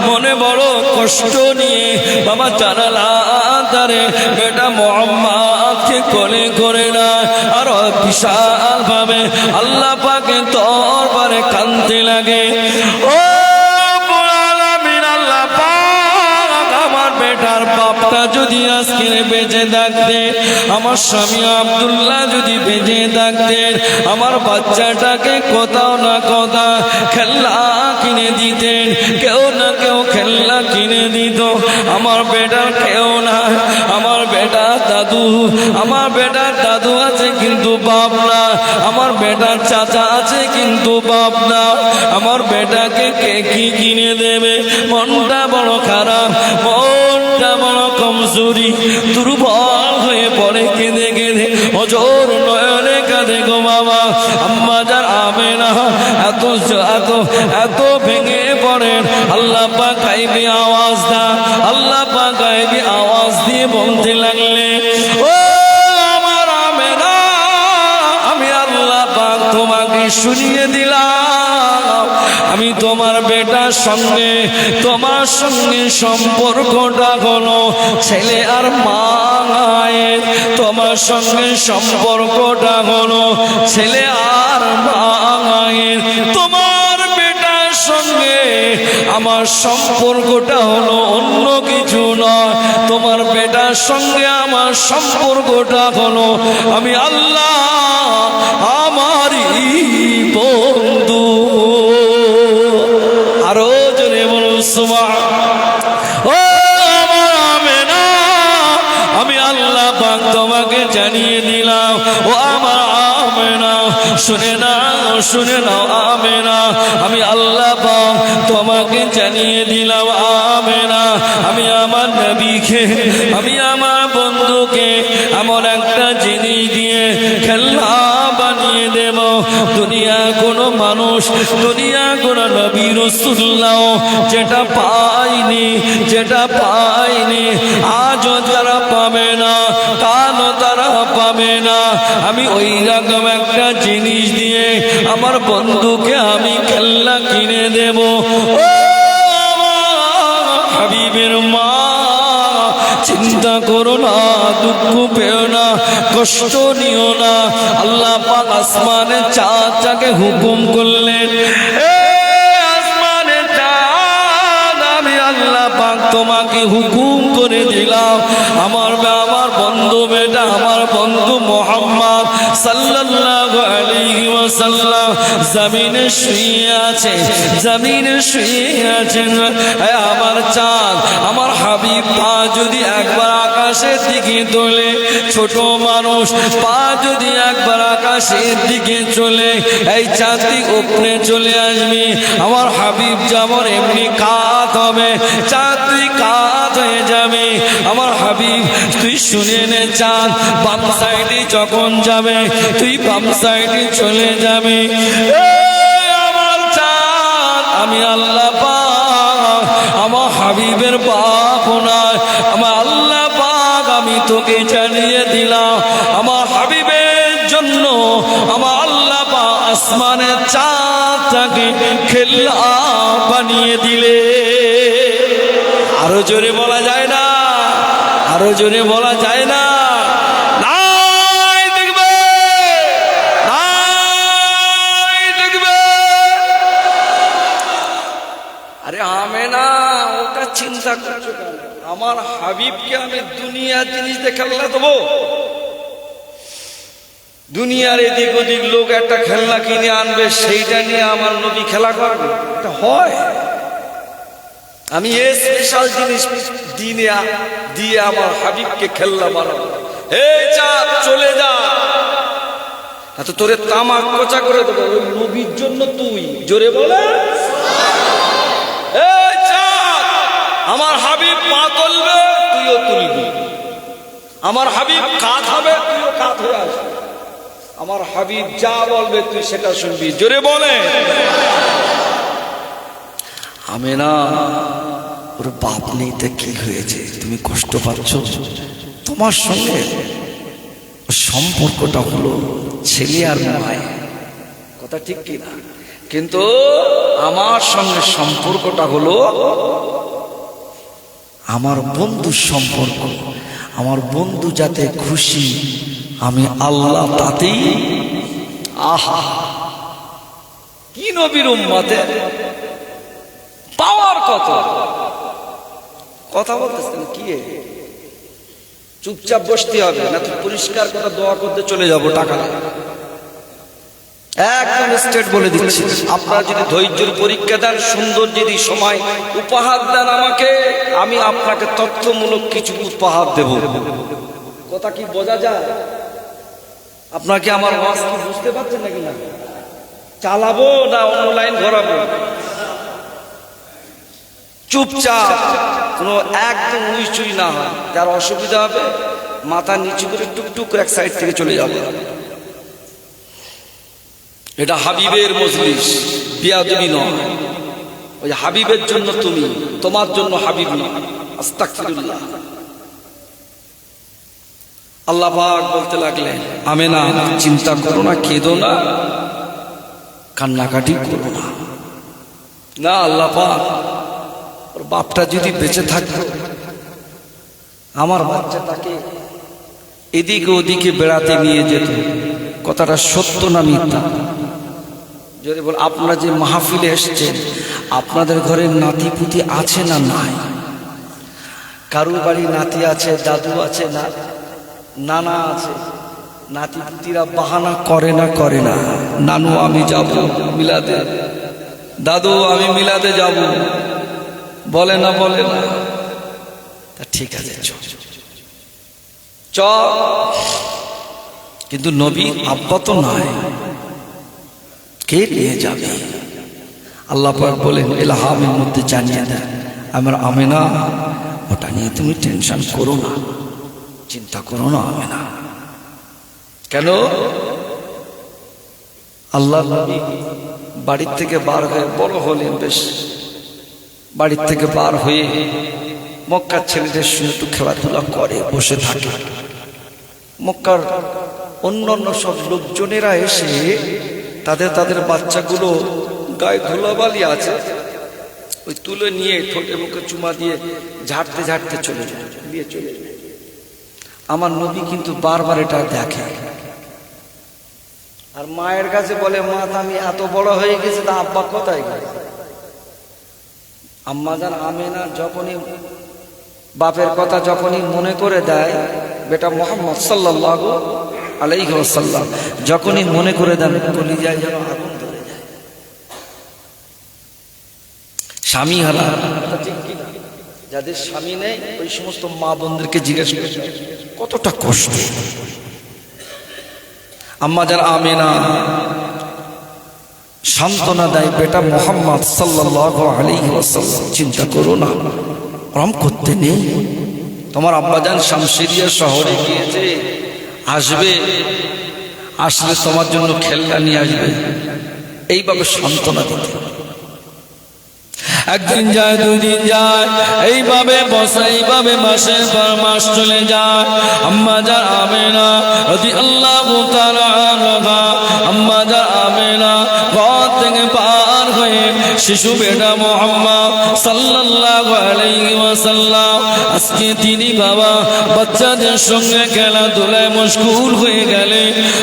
মনে বড় কষ্ট নিয়ে বাবা জানালা ধারে বেটা মুহাম্মদকে কোলে করে না আর বিশাল ভাবে আল্লাহ পাকের দরবারে কাঁদতে লাগে। ও বেটার বাপটা যদি আজকে বেঁচে থাকতেন, আমার স্বামী আব্দুল্লাহ যদি বেঁচে থাকতেন, আমার বাচ্চাটাকে কোথাও না কোথাও খেলনা কিনে দিতেন, কেউ না কেউ খেলনা কিনে দিত। আমার বেটার কেউ না, আমার বেটার দাদু, আমার বেটার দাদু আছে কিন্তু বাপ না, আমার বেটার চাচা আছে কিন্তু বাপ না। আমার বেটাকে কে কি কিনে দেবে? মনটা বড় খারাপ, মনটা বড় কমজোরি, দুর্বল হয়ে পড়ে কেঁদে কেঁদে অজর নয়নে কাঁদে গো বাবা। আম্মা যান আমেনা এত এত এত ভেঙে পড়েন। আল্লাহ পাক গায়বী আওয়াজ দা, আল্লাহ পাক গায়বী আওয়াজ দিয়ে বলতে লাগলেন, ও আমার আমেনা, আমি আল্লাহ পাক তোমাকে শুনিয়ে দিলাম, আমি তোমার বেটার সঙ্গে তোমার সঙ্গে সম্পর্কটা হলো ছেলে আর মায়ের, তোমার সঙ্গে সম্পর্কটা হলো ছেলে আর মায়ের। তোমার বেটার সঙ্গে আমার সম্পর্কটা হলো অন্য কিছু নয়, তোমার বেটার সঙ্গে আমার সম্পর্কটা হলো আমি আল্লাহ আমারই বন্ধু। আরো জোরে বলুন সুবহান। ও আমার আমেনা, আমি আল্লাহ পাক তোমাকে জানিয়ে দিলাম, ও আমার আমেনা শুনে নাও, শুনে নাও আমেনা, আমি আল্লাহ পাক তোমাকে জানিয়ে দিলাম আমেনা, আমি আমার নবীকে, আমি আমার বন্ধুকে এমন একটা জিনিস দিয়ে খেলনা বানিয়ে দেব, দুনিয়া কোনো মানুষ, দুনিয়া কোনো নবী রাসূলুল্লাহ যেটা পায়নি, যেটা পায়নি, আজও তারা পাবে না, কালও তারা পাবে না। আমি ওই রকম একটা জিনিস দিয়ে আমার বন্ধুকে আমি খেলনা কিনে দেব। ও হাবিবের মা, চিন্তা করো না, দুঃখ পেও না, কষ্ট নিও না। আল্লাহ পাক আসমানের চাঁদটাকে হুকুম করলেন, এ আসমানের চাঁদ, আমি আল্লাহ পাক তোমাকে হুকুম করে দিলাম, আমার বন্ধু বেটা, আমার বন্ধু মুহাম্মদ সাল্লাল্লাহু আলাইহি ওয়াসাল্লাম জমিনে শুয়ে আছে, জমিনে শুয়ে আছেন। আমার চাঁদ, আমার হাবিব পা যদি একবার আকাশের দিকে তোলে, ছোট মানুষ পা যদি একবার আকাশের দিকে চলে, এই চাঁদটি উপরে চলে আসবে, আমার হাবিব যেমন এমনি কাত হবে, চাঁদটি কাত হয়ে যাবে। আমার হাবিব তুই শুনে নে, চাঁদ বাম সাইডে যখন যাবে তুই বাম সাইডে চলে যাবে। আমার চাঁদ, আমি আল্লাহ পাক আমার হাবিবের বাপ নয়, আমার আল্লাহ পাক আমি তোকে জানিয়ে দিলাম, আমার হাবিবের জন্য আমার আল্লাহ পাক আসমানের চাঁদটাকে খেলনা বানিয়ে দিলে। আরো জোরে বলা যায় না, আরো জোরে বলা যায় না। আরে আমেনা, ওটা চিন্তা করছো কেন? আমার হাবিবকে আমি দুনিয়ার জিনিস দিয়ে খেলনা দেবো? দুনিয়ার এদিক ওদিক লোক একটা খেলনা কিনে আনবে, সেইটা নিয়ে আমার নবী খেলা করবে? এটা হয়? আমি এই স্পেশাল জিনিস দিয়ে আমার হাবিবকে খেলনা বানাবো। এই চাঁদ চলে যা, তো তোরে তামাক কোচা করে দেবো ওই নবীর জন্য। তুই জোরে বলে, এই চাঁদ, আমার হাবিব পা তুলবে তুইও তুলবি, আমার হাবিব কাত হবে তুইও কাত হয়ে আসবি, আমার হাবিব যা বলবে তুই সেটা শুনবি। জোরে বলে। আমেনা, ওর বাপ নেই তো কি হয়েছে? তুমি কষ্ট পাচ্ছ? তোমার সঙ্গে সম্পর্কটা হলো ছেলে আর মায়ের, কথা ঠিক কিনা? কিন্তু আমার সঙ্গে সম্পর্কটা হলো আমার বন্ধুর সম্পর্ক। আমার বন্ধু যাতে খুশি, আমি আল্লাহ তাতেই। আহা, কি নবীর উম্মতে পাওয়ার কথা বলতেছেন কি? চুপচাপ বসতে হবে, না তো পরিষ্কার কথা দোয়া করতে চলে যাব টাকা একদম স্ট্রেট বলে দিচ্ছি। আপনারা যদি ধৈর্যের পরীক্ষা দেন, সুন্দর যদি সময় উপহার দেন আমাকে, আমি আপনাকে তথ্যমূলক কিছু উপহার দেব। কথা কি বোঝা যায়? আপনাকে আমার ওয়াজ কি বুঝতে পারছেন নাকি? না চালাবো না অন্য লাইন ঘোরাবো? চুপচাপ, কোনো একদম উইচুই না হয়। যার অসুবিধা হবে মাথা নিচু করে টুকটুক এক সাইড থেকে চলে যাবে। এটা হাবিবের মজলিস, বিয়াদবি নয়। ওই হাবিবের জন্য তুমি, তোমার জন্য হাবিব না। আস্তাগফিরুল্লাহ। আল্লাহ পাক বলতে লাগলেন, আমেনা চিন্তা করো না, কেঁদো না, কান্নাকাটি করো না। না, আল্লাহ পাক ওর বাপটা যদি বেঁচে থাকতো, আমার বাচ্চাটাকে এদিকে ওদিকে বেড়াতে নিয়ে যেত। কথাটা সত্য না মিথ্যা? যদি বল, আপনারা যে মাহফিলে এসেছেন, আপনাদের ঘরে নাতি পুতি আছে না নাই? কারুর বাড়ি নাতি আছে, দাদু আছে, না নানা আছে? নাতি পুতিরা বাহানা করে না? নানু আমি যাব মিলাদে, দাদু আমি মিলাদে যাব, বলে না? তা ঠিক আছে, চ। কিন্তু নবীর আব্বা তো নয়, কে নিয়ে যাবে? আল্লাহ পাক বলেন, ইলহামের মধ্যে জানিয়ে দেন, আমার আমেনা, ওটা নিয়ে তুমি টেনশন করো না, চিন্তা করো না আমেনা। কেন? আল্লাহ নবী বাড়ির থেকে বার হয়ে বড় হলেন, বেশ বাড়ির থেকে বার হয়ে মক্কার ছেলেদের সঙ্গে একটু খেলাধুলা করে বসে থাকে। মক্কার অন্যান্য সব লোকজনেরা এসে তাদের বাচ্চাগুলো গায়ে ধুলাবালি আছে, ওই তুলে নিয়ে ঠোঁটে মুখে চুমা দিয়ে ঝাড়তে চলে যায়। আমার নবী কিন্তু বারবার এটা দেখে, আর মায়ের কাছে বলে, মা আমি এত বড় হয়ে গেছি, তা আব্বা কোথায় গেছে? আম্মাজান আমেনা যখনই বাপের কথা যখনই মনে করে দেয়, বেটা মুহাম্মদ সাল্লাল্লাহু আলাইহি ওয়াসাল্লাম যখনই মনে করে দেন, কলিজায় যেন আগুন ধরে যায়। স্বামী হারা, যাদের স্বামী নেই, ওই সমস্ত মা বোনদেরকে জিজ্ঞেস করে কতটা কষ্ট। আম্মাজান আমেনা সান্ত্বনা দেয়, বেটা মুহাম্মদ সাল্লাল্লাহু আলাইহি ওয়াসাল্লাম চিন্তা করো না, রম করতে নেই। তোমার আব্বাজান শামশিরিয়া শহরে গিয়েছে, আসলে তোমার জন্য খেলনা নিয়ে আসবে, এইভাবে সান্ত্বনা দিতে। একদিন যায়, 2 দিন যায়, এইভাবে বসে, এইভাবে মাসের পর মাস চলে যায়। আম্মাজান আমেনা রাদিয়াল্লাহু তাআলা আনহা, আম্মাজান আমেনা ঘর থেকে পার হয়ে শিশু বেটা মুহাম্মদ সাল্লাল্লাহু আলাইহি ওয়াসাল্লাম, আজকে তিনি বাবা বাচ্চাদের সঙ্গে খেলাধুলায় মশগুল হয়ে গেলে,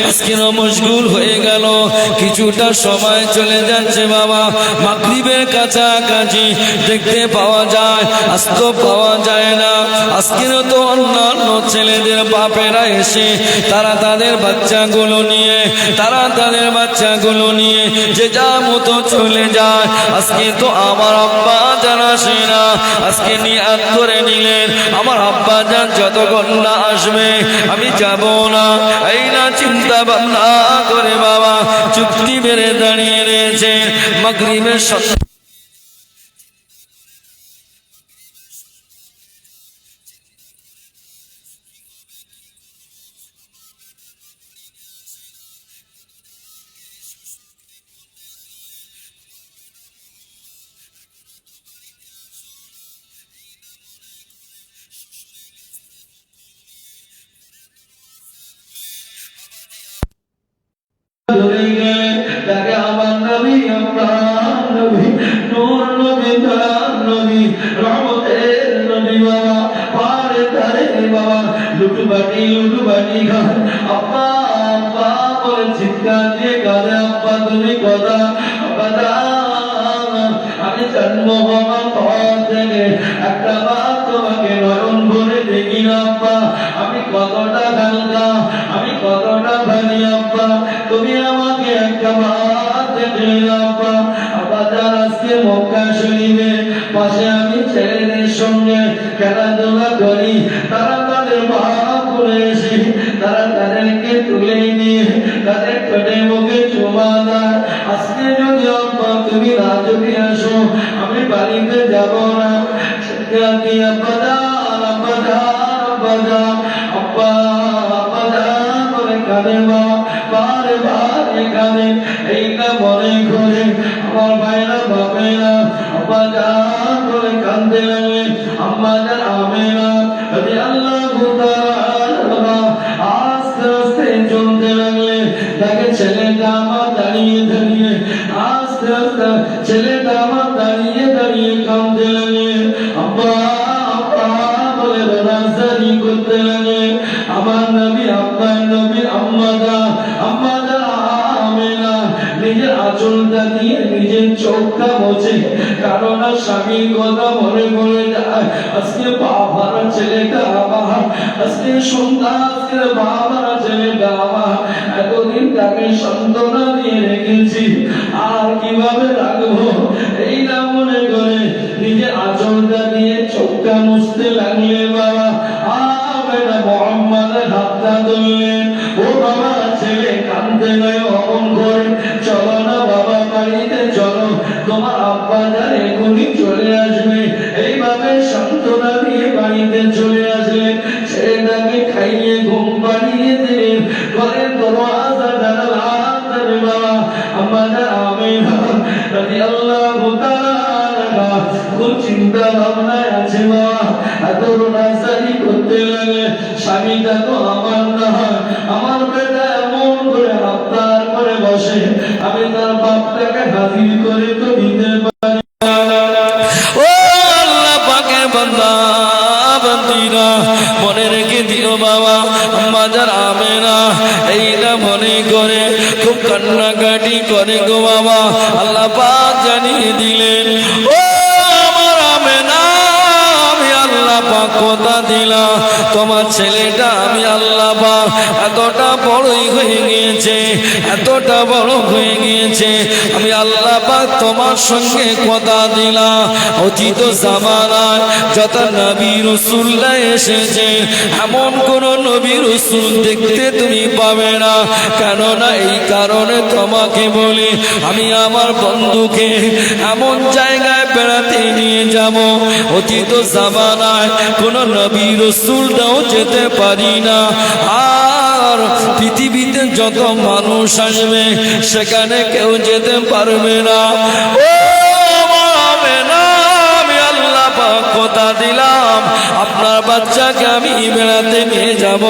আজকেও মশগুল হয়ে গেল। কিছুটা সময় চলে যাচ্ছে বাবা, মাগরিবের কাছাকাছি দেখতে পাওয়া যায়, আজ তো পাওয়া যায় না। আজকেও তো অন্যান্য ছেলেদের বাপেরা এসে তারা তাদের বাচ্চাগুলো নিয়ে যে যা মতো চলে যায়। আজকে তো আমার আব্বা জান আসে না, আজকে নিয়াত করে নিলেন, আমার আব্বা জান যতক্ষণ না আসবে আমি যাব না। এই না চিন্তা ভাবনা করে বাবা চুক্তি বেড়ে দাঁড়িয়ে রয়েছে। মাগরিবের আমার নবী খায়, আব্বা আব্বা বলে চিৎকার দিয়ে কাঁদে। আব্বা তুমি কথা, আব্বা আমি জন্ম হওয়ার পর থেকে একটা বার তোমাকে নয়ন ভরে দেখি না আব্বা। আমি কতটা হালকা, আমি কতটা ভারী আব্বা, তুমি আমাকে একটা বার দেখলে না আব্বা। আব্বা যার আজকে মক্কা শরীফে পাশে আমি ছেলেদের সঙ্গে খেলাধুলা করি, তারা তাদের মা করে এসে তারা তাদেরকে তুলে নিয়ে তাদের পেটে মুখে চুমা দেয়। আজকে যদি আব্বা তুমি না যদি আসো আমি বাড়িতে যাব না। আব্বা যান, আব্বা যান, আব্বা যান, আব্বা আব্বা যান বলে কাঁদে মা, বারে বারে কাঁদে। এইটা মনে করে আমার ভাইরা বাপেরা আব্বা যান বলে কাঁদতে লাগলে আম্মা যান আমেনা রাদিয়াল্লাহু তাআলা আস্তে আস্তে চলতে লাগলে। তাকে ছেলেটা আমার দাঁড়িয়ে দাঁড়িয়ে আস্তে আস্তে ছেলেটা আমার দাঁড়িয়ে দাঁড়িয়ে কাঁদতে লাগে। আব্বা আব্বা বলে রাস্তারি করতে লাগে। আমার নবী আপনার নবী আম্মাদা আম্মাদা আমেনা নিজের আঁচলটা দিয়ে নিজের চোখটা মোছে, কারণ স্বামীর কথা মনে পড়ে যায়। আজকে বাবার ছেলেটা আমার, আজকে সন্ধ্যা আজকে বাবার ছেলেটা আমার, এতদিন তাকে সান্ত্বনা দিয়ে রেখেছি, আর কিভাবে রাখবো এই না মনে করে নিজের আঁচলটা দিয়ে চোখটা মুছতে লাগলে। বাবা আমেনা মুহাম্মাদের হাতটা ধরলেন। ও বাবা ছেলে কাঁদতে নয় অমন করে, চলো না বাবা বাড়িতে চলো, তোমার আব্বা যান এখনই চলে আসবে। এইভাবে সান্ত্বনা দিয়ে বাড়িতে চলে আসলেন। ছেলেটাকে খাইয়ে ঘুম পাড়িয়ে দিলেন। ঘরের দরওয়াজা জানালা ধরে বাবা আমাদের আমেনা রাদিয়াল্লাহু তাআলা খুব চিন্তা ভাবনায় আছে বাবা। এত রোনাসারি করতে লাগে, স্বামীটা তো আমার না, আমার বেটা এমন করে হাতটার করে বসে, আমি তার বাপটাকে হাজির করে তো দিতে পারি। ও আল্লাহ পাকের বান্দা বান্দিরা মনে রেখে দিও বাবা, মাজার আমেনা এইটা মনে করে খুব কান্নাকাটি করে গো বাবা। আল্লাহ পাক জানিয়ে দিলেন, ও আমার আমেনা আমি আল্লাহ পাক কথা দিলাম তোমার ছেলেটা আমি আল্লাহ পাক এতটা বড়ই হয়ে গিয়েছে, এতটা বড় হয়ে গিয়েছে, আমি আল্লাহ পাক তোমার সঙ্গে কথা দিলাম অতীত জামানায় যত নবী রাসূলরা এসেছে এমন কোন নবী রাসূল দেখতে তুমি পাবে না। কেননা এই কারণে তোমাকে বলি আমি আমার বন্ধুকে এমন জায়গায় বেড়াতে নিয়ে যাব অতীত জামানায় কোন নবী রাসূলরাও যেতে পারি না। আর পৃথিবীতে যত মানুষ আসবে সেখানে কেউ যেতে পারবে না। ও আমেনা আমি আল্লাহ পাক কথা দিলাম আপনার বাচ্চাকে আমি বেড়াতে নিয়ে যাব।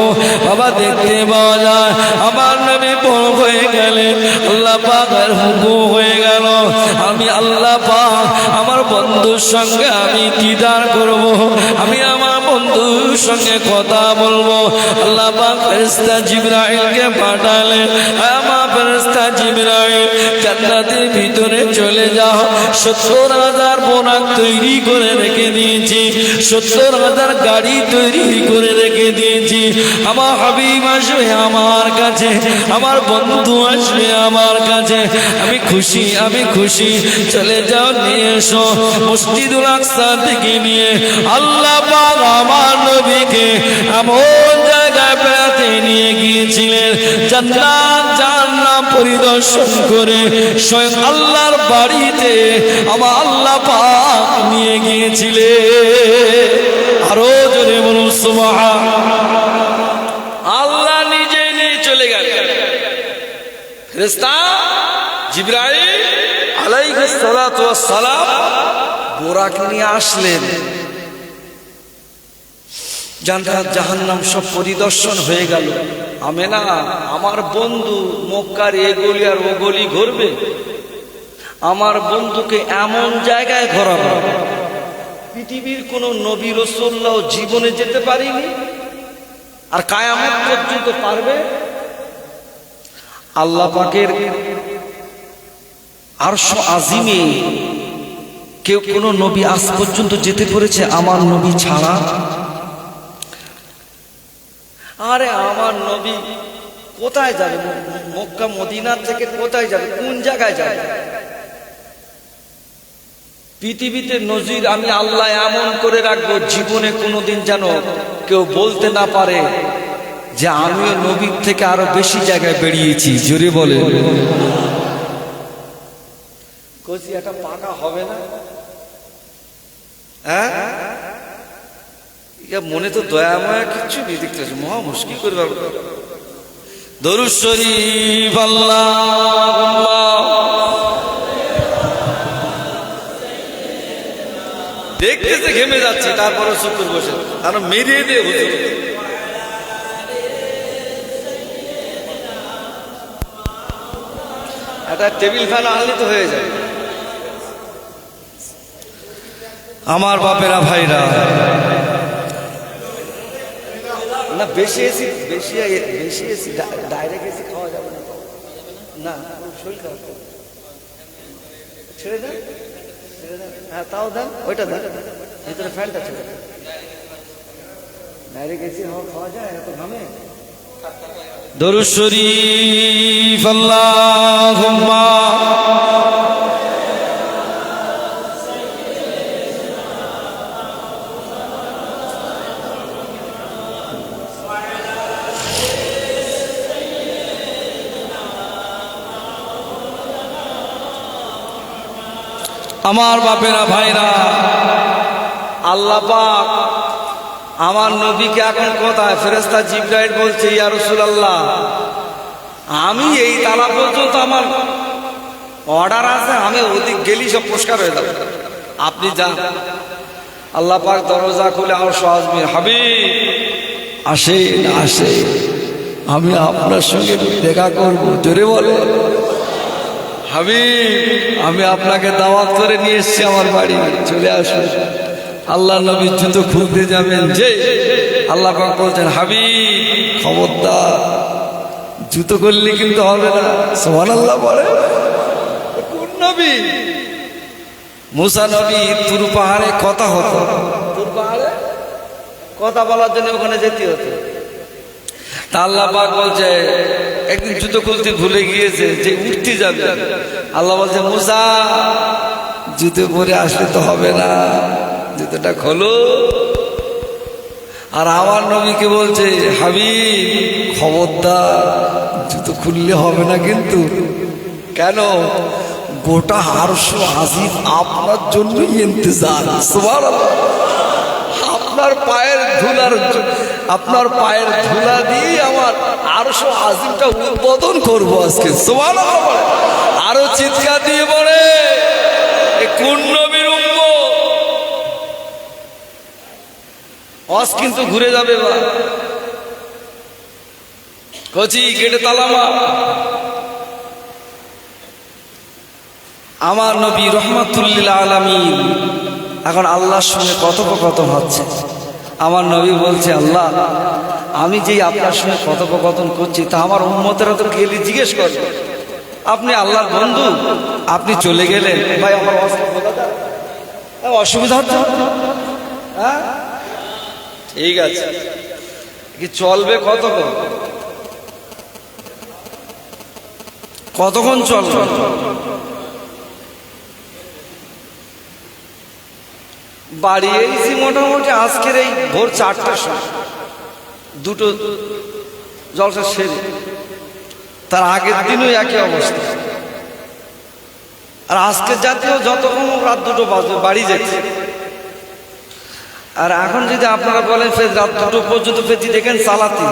বাবা দেখতে পাওয়া যায় আমার নবী বড় হয়ে গেলে আল্লাহ পাকের হুকুম হয়ে গেল আমি আল্লাহ পাক আমার বন্ধুর সঙ্গে আমি দিদার করব, আমি আমার বন্ধুর সঙ্গে কথা বলবো। আল্লাহ পাক ফেরেশতা জিবরাইলকে পাঠালেন, আমার ফেরেশতা জিবরাইল জান্নাতের ভিতরে চলে যাও, 70,000 বোনাক তৈরি করে রেখে দিয়েছি, 70,000 গাড়ি তৈরি করে রেখে দিয়েছি। আমার হাবিব আসবে আমার কাছে, আমার বন্ধু আসবে আমার কাছে, আমি খুশি আমি খুশি। চলে যাও নিয়ে এসো মসজিদুল আকসা থেকে নিয়ে আল্লাহ পাক আমার নবীকে এমন জায়গায় বেড়াতে নিয়ে গিয়েছিলেন জান্নাত জাহান্নাম পরিদর্শন করে স্বয়ং আল্লাহর বাড়িতে আমার আল্লাহ পাক নিয়ে গিয়েছিলেন। আরো জোরে বলুন সুবহানাল্লাহ। আল্লাহ নিজে নিয়ে চলে গেলেন। ফেরেশতা জিবরাইল আলাইহিস সালাতু ওয়াস সালাম বোরাক নিয়ে আসলেন। জান্নাত জাহান্নাম সব পরিদর্শন হয়ে গেল। আমেনা আমার বন্ধু মক্কার এ গলি আর ও গলি ঘুরবে, আমার বন্ধুকে এমন জায়গায় ঘোরাবো পৃথিবীর কোন নবী রাসূলও জীবনে যেতে পারেনি। আর কিয়ামত পর্যন্ত পারবে আল্লাহ পাকের আরশ আজিমে কেউ কোন নবী আজ পর্যন্ত যেতে পেরেছে আমার নবী ছাড়া? আরে আমার নবী কোথায় যাবে? মক্কা মদিনা থেকে কোথায় যাবে? কোন জায়গায় যাবে? পৃথিবীতে নজির আমি আল্লাহ এমন করে রাখবো, জীবনে কোনোদিন যেন কেউ বলতে না পারে যে আমিও নবীর থেকে আরো বেশি জায়গায় বেরিয়েছি। জোরে বলে কোচি এটা পাকা হবে না? হ্যাঁ, মনে তো দয়া মায়া কিচ্ছু নেই, দেখতেছে মহা মুশকিল করে ব্যাপার। দরুদ শরীফ আল্লাহুম্মা দেখতেছে ঘেমে যাচ্ছে, তারপরে চুপ করে বসে কারণ মেরিয়ে দিয়ে হুজুর একটা টেবিল ফ্যান আনলে তো হয়ে যায়। আমার বাপেরা ভাইরা না, বেশি এসি ডাইরেক্ট এসি খাওয়া যাবে না, শরীর খারাপ ছেড়ে দেন, হ্যাঁ তাও দেন, ওইটা দেন, ভিতরে ফ্যানটা ছেড়ে দেন। ডাইরেক্ট এসি খাওয়া যায় এত ঘামে? দরুদ শরীফ আল্লাহুম্মা আমার বাপেরা ভাইরা, আল্লাহ পাক আমার নবীকে এখন কোথায়? ফেরেশতা জিবরাইল বলছে, ইয়া রাসূলুল্লাহ আমি এই তালা পর্যন্ত আমার অর্ডার আছে, আমি ওদিক গেলি সব পরিষ্কার হয়ে যাবে, আপনি যান। আল্লাহ পাক দরজা খুলে আর আসবে, হাবিব আসেন আসেন, আমি আপনার সঙ্গে দেখা করব। জোরে বলে হাবিব আমি আপনাকে দাওয়াত করে নিয়ে এসেছি আমার বাড়ি, চলে আসুন। আল্লাহ নবী জুতো খুলতে যাবেন, যে আল্লাহ পাক বলছেন, হাবিব খবরদার জুতো করলে কিন্তু হবে না। সুবহানাল্লাহ বলে। কোন নবী? মুসা নবী তুর পাহাড়ে কথা হতো, তুর পাহাড়ে কথা বলার জন্য ওখানে যেতে হতো। তা আল্লাহ পাক বলছে একদিন জুতো খুলতে ভুলে গিয়েছে, যে উঠতে যাবে, আল্লাহ বলছে মুসা জুতো পরে আসলে তো হবে না, জুতোটা খোলো। আর আমার নবীকে বলছে, হাবিব খবরদার জুতো খুললে হবে না কিন্তু। কেন? গোটা আরশ আজিম আপনার জন্যই ইন্তজার। সুবহানাল্লাহ। আপনার পায়ের ধুলা দিয়ে আমার আরশ আজিমটা উদ্বোধন করবো আজকে। সুবহানাল্লাহ। আরো চিৎকার দিয়ে বলে, কোন নবীর উম্মত? অস কিন্তু ঘুরে যাবে বা কচি গেটে তালামা। আমার নবী রহমাতুল লিল আলামিন এখন আল্লাহর সঙ্গে কথোপকথন হচ্ছে। আমার নবী বলছে, আল্লাহ আমি যেই আপনার সঙ্গে কথোপকথন করছি তা আমার উম্মতেরা তো গেলে জিজ্ঞেস করবে, আপনি আল্লাহর বন্ধু, আপনি চলে গেলেন, ভাই আমার অসুবিধা হচ্ছে? হ্যাঁ ঠিক আছে, কি চলবে কতক্ষণ চলবে? বাড়ি এসেছি মোটামুটি আজকের এই ভোর 4টার সময়, দুটো জলসা সেরে। তার আগের দিনও একই অবস্থা। আর আজকে জাতীয় যতক্ষণ রাত 2টো বাজবে বাড়ি যাচ্ছে। আর এখন যদি আপনারা বলেন ফের রাত 2টো পর্যন্ত ফের দেখেন চালাতে,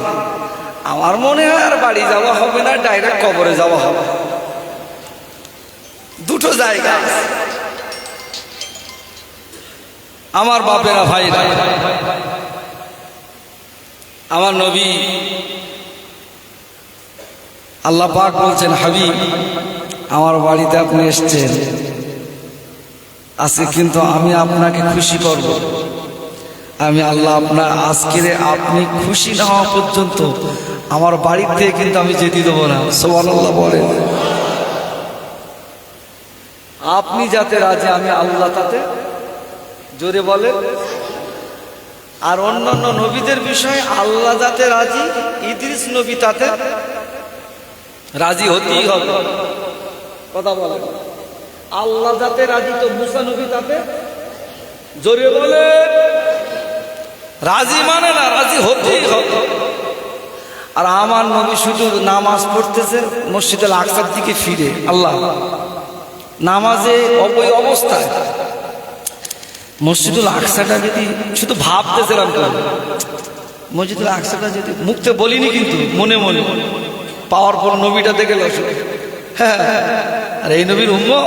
আমার মনে হয় আর বাড়ি যাওয়া হবে না, ডাইরেক্ট কবরে যাওয়া হবে। দুটো জায়গা। আমার বাপেরা ভাই, আমার নবী আল্লাহ পাক বলছেন, হাবিব আমার বাড়িতে আপনি এসেছেন আজকে, কিন্তু আমি আপনাকে খুশি করব। আমি আল্লাহ আপনার আজকের আপনি খুশি না হওয়া পর্যন্ত আমার বাড়ির থেকে কিন্তু আমি যেতে দেবো না। সুবহানাল্লাহ বলেন। আপনি যাতে রাজি আমি আল্লাহ তাতে, জোরে বলেন। আর অন্যান্য নবীদের বিষয়ে আল্লাহ যাতে রাজি, ইদ্রিস নবী তাতে রাজি হতেই হবে। কথা বলেন। আল্লাহ যাতে রাজি তো মুসা নবী তাতে, জোরে বলে রাজি মানে না, রাজি হতেই হবে। আর আমার নবী শুধু নামাজ পড়তেছে মসজিদুল আকসার দিকে ফিরে, আল্লাহ নামাজে ওই অবস্থায় মসজিদুল আকসাটা যদি শুধু ভাবতেছিলাম, মসজিদুল আকসাটা যদি মুখতে বলিনি কিন্তু মনে মনে পাওয়ার পর নবীটা দেখে গেল। হ্যাঁ, আর এই নবীর উম্মত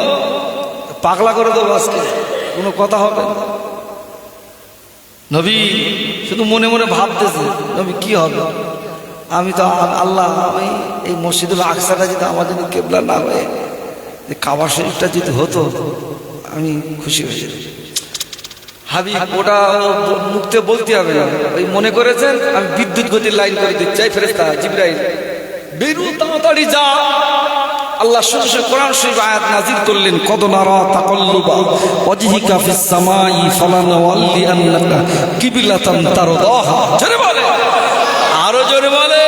পাগলা করে দেবো আজকে, কোনো কথা হবে না। নবী শুধু মনে মনে ভাবতেছে নবী কি হবে। আমি তো আল্লাহ, আমি এই মসজিদুল আকসাটা যদি আমার জন্য কেবলা না হয়ে কাবা শরীফটা যদি হতো আমি খুশি হয়েছি। হাবিব ওটা মুখতে বলতে হবে না, ওই মনে করেছেন আমি বিদ্যুৎ গতির লাইন করে দিতে চাই। ফেরেশতা জিবরাইল বেরু তাড়াতাড়ি যা। আল্লাহ শুধু কোরআন শরীফ আয়াত নাযিল করলেন, কদ নারা তাকাল্লুবা ওয়াজহিকা ফিস সামাই ফালানওয়াল্লি আন্নাকা কিবলাতান তারদাহা। জোরে বলে, আরো জোরে বলে,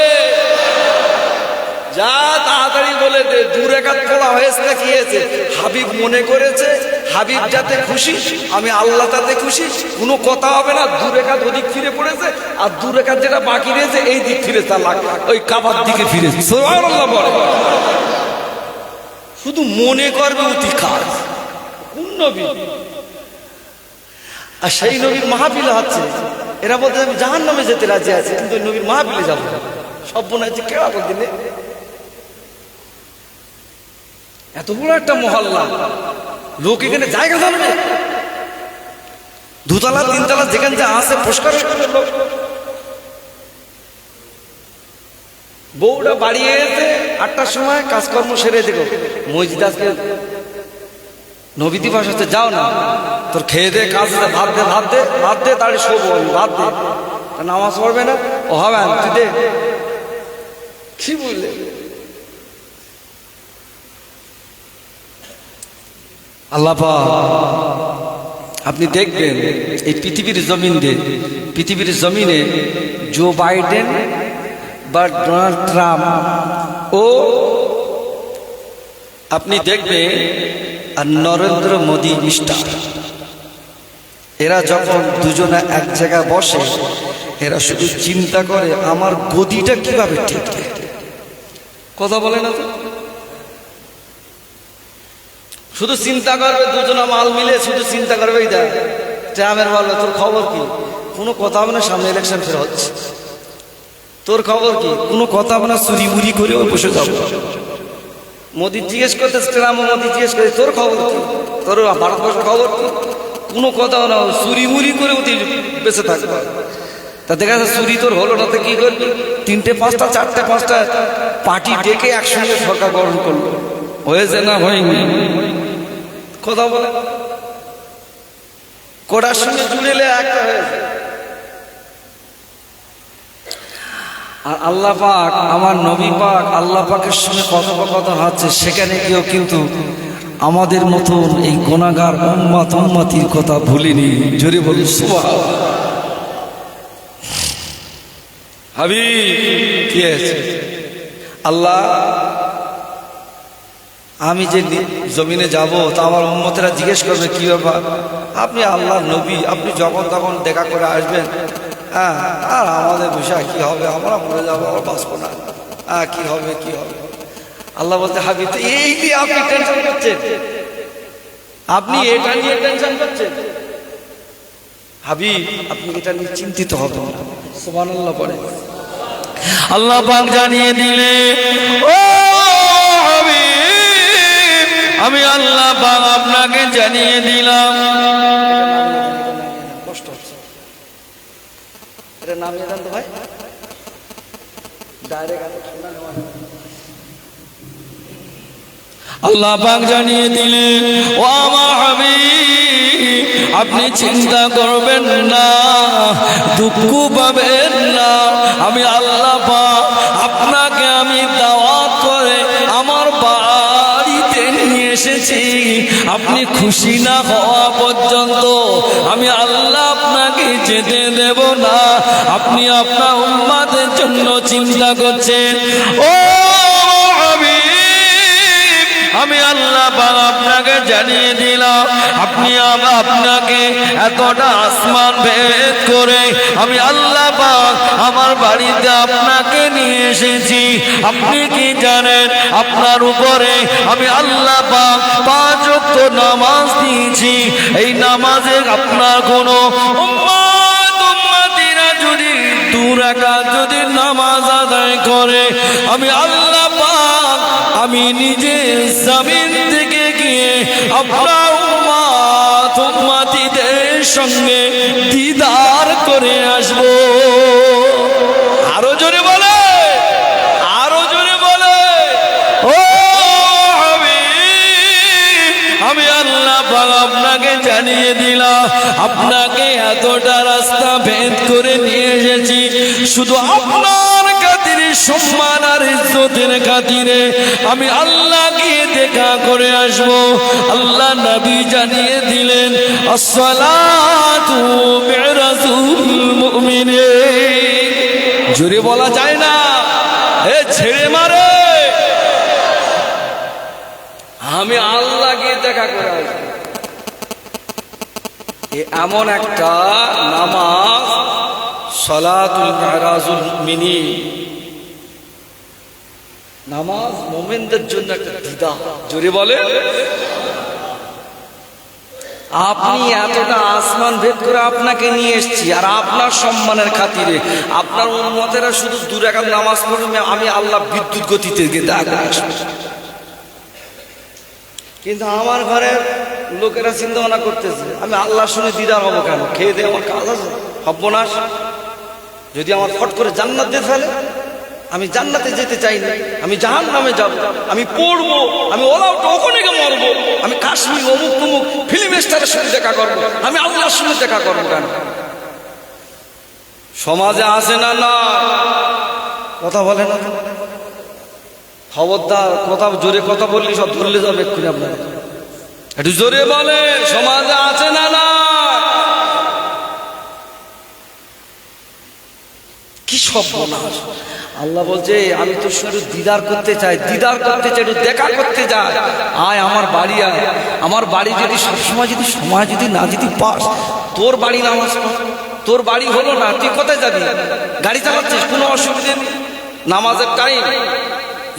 যা তাড়াতাড়ি বলে দে। দু রাকাত পড়া হয়েছে না কি হয়েছে? হাবিব মনে করেছে হাবিব যাতে খুশি আমি আল্লাহ তাতে খুশি, কোনো কথা হবে না। দু রাকাত ওদিক ফিরে পড়েছে, আর দু রাকাত যেটা বাকি রয়েছে এই দিক ফিরে তালাক ওই কাবার দিকে ফিরেছে। সুবহানাল্লাহ বলে। শুধু মনে করবে অতি কাজ। কোন নবী? আর সেই নবীর মাহফিল হচ্ছে, এরা বলতে আমি জাহান্নামে যেতে রাজি আছি কিন্তু নবীর মাহফিলে যাবো। সব মনে হচ্ছে কেড়া করে দিলে। এত বড় একটা মহল্লা, লোক এখানে জায়গা জানবে, দুতলা তিনতলা যেখানে যা আছে পুরস্কার। বউটা বাড়ি এসে 8টার সময় কাজকর্ম সেরে দেখো মসজিদ আজকে নবী দিবস হচ্ছে, যাও না তোর খেয়ে দে, কাজ ভাত দে, ভাত দে, ভাত দে, তাড়ি শোবো আমি, ভাত দে। নামাজ পড়বে না ও হবে না, তুই দে। কি বললে? আল্লাহ পাক আপনি দেখবেন এই পৃথিবীর জমিনে জো বাইডেন বা ডোনাল্ড ট্রাম্প ও আপনি দেখবেন আর নরেন্দ্র মোদী মিস্টার, এরা যখন দুজনে এক জায়গায় বসে এরা শুধু চিন্তা করে আমার গদিটা কিভাবে ঠিক। কথা বলে না তো? শুধু চিন্তা করবে, দুজনা মাল মিলে শুধু চিন্তা করবে এই দেখ ট্রাম্পের বলবে তোর খবর কি, কোনো কথা হবে না, সামনে ইলেকশন ফের হচ্ছে, তোর খবর কি, কোনো কথা হবে না, চুরি মুড়ি করে বসে যাবো। মোদি জিজ্ঞেস করতে, ট্রাম্প মোদি জিজ্ঞেস করে তোর খবর কি, তোর ভারতবর্ষের খবর কি, কোনো কথা হবে না, চুরি মুড়ি করে অতি বেঁচে থাকবে। তা দেখা যাচ্ছে চুরি তোর হলো না, তো কি করবি? 3টে 5টা 4টে 5টা পার্টি ডেকে একসঙ্গে সরকার গঠন করলো, হয়েছে না হয়নি? কথা বলে কোটার সঙ্গে জুড়েলে একটা হয়েছে। আর আল্লাহ পাক আমার নবী পাক আল্লাহ পাকের সঙ্গে কথোপকথন হচ্ছে, সেখানে কেউ কিন্তু আমাদের মতন এই গুনাহগার উম্মতির কথা ভুলিনি। জোরে বলি সুবহানাল্লাহ। হাবিব কি আছে? আল্লাহ আমি যে জমিনে যাব তা আমার উম্মতেরা জিজ্ঞেস করবে কি ব্যাপার, আপনি আল্লাহর নবী, আপনি যখন তখন দেখা করে আসবেন, হ্যাঁ, আর আমাদের বিষয় কি হবে, আমরা মরে যাবো, আমরা বাঁচবো না, হ্যাঁ কি হবে কি হবে। আল্লাহ বলতে হাবিব এই যে আপনি টেনশন করছেন, আপনি এটা নিয়ে টেনশন করছেন, হাবিব আপনি এটা নিয়ে চিন্তিত হবেন না। সুবহানাল্লাহ পড়ে আল্লাহ পাক জানিয়ে দিলে, ও হাবিব আমি আল্লাহ পাক আপনাকে জানিয়ে দিলাম। কষ্ট হচ্ছে, এটা নামিয়ে দেন তো ভাই, ডাইরেক্ট আল্লাহ পাক জানিয়ে দিলেন, ও আমার হাবিব আপনি চিন্তা করবেন না, দুঃখ পাবেন না। আমি আল্লাহ পাক আপনাকে আমি দাওয়াত করে আমার বাড়িতে নিয়ে এসেছি। আপনি খুশি না হওয়া পর্যন্ত আমি আল্লাহ আপনাকে যেতে দেব না। আপনি আপনার উম্মতের জন্য চিন্তা করছেন। ও আমি আল্লাহ পাক আপনাকে জানিয়ে দিলাম, আপনি আপনাকে এতটা আসমান ভেদ করে আমি আল্লাহ পাক আমার বাড়িতে আপনাকে নিয়ে এসেছি। আপনি কি জানেন আপনার উপরে আমি আল্লাহ পাক 5 ওয়াক্ত নামাজ দিয়েছি। এই নামাজে আপনার কোনো উম্মতিরা যদি 2 রাকাত যদি নামাজ আদায় করে আমি আল্লাহ পাক আমি নিজে জমিন থেকে গিয়ে আপনার উম্মতিদের সঙ্গে দিদার করে আসব। আরো জোরে বলে, আরো জোরে বলে। ও আমি আল্লাহ পাক আপনাকে জানিয়ে দিলাম, আপনাকে এতটা রাস্তা ভেদ করে নিয়ে এসেছি শুধু আপনার খাতিরে, সম্মান আর ইজ্জতের খাতিরে আমি আল্লাহকে দেখা করে আসব। আল্লাহ নবী জানিয়ে দিলেন, আসসালাতু মিরাজুল মুমিনিন। জোরে বলা যায় না, এ ছেড়ে মারে। আমি আল্লাহকে দেখা করে আসব। এমন একটা নামাজ সালাতুল মিরাজুল মুমিনিন, নামাজ মুমিনদের জন্য একটা দিদা। জোরে বলে। আপনি এতটা আসমান ভেদ করে আপনাকে নিয়ে এসেছি আর আপনার সম্মানের খাতিরে আপনার উম্মতেরা শুধু 2 রাকাত নামাজ পড়বে আমি আল্লাহ বিদ্যুৎ গতিতে দেখা আসব। কিন্তু আমার ঘরের লোকেরা চিন্তা ভাবনা করতেছে আমি আল্লাহর সঙ্গে দিদার হবো কেন? খেয়ে দিয়ে আমার কাজ আছে, হব না। যদি আমার ফট করে জান্নাত দিয়ে ফেলে, আমি জান্নাতে যেতে চাই না, আমি জাহান্নামে যাব, আমি পড়বো, আমি ওখানে গিয়ে মরবো, আমি কাশ্মীর অমুক তমুক ফিল্ম স্টারের সঙ্গে দেখা করবো, আমি আল্লাহর সঙ্গে দেখা করবো কেন? সমাজে আসে না? না, কথা বলে না। খবরদার, কথা জোরে কথা বললি সব ধরলে যাবে এক্ষুনি আপনার। একটু জোরে বলে, সমাজে আছে না? না, কি সর্বনাশ। আল্লাহ বলছে আমি তো শুধু দিদার করতে চাই, দিদার করতে চাই, একটু দেখা করতে যাই, আয় আমার বাড়ি আয়। আমার বাড়ি যদি সবসময় যদি সময় যদি না যদি পাস, তোর বাড়ি নামাজ পড়। তোর বাড়ি হলো না, তুই কোথায় যাবি? গাড়ি চালাচ্ছিস, কোনো অসুবিধা নেই। নামাজের টাইম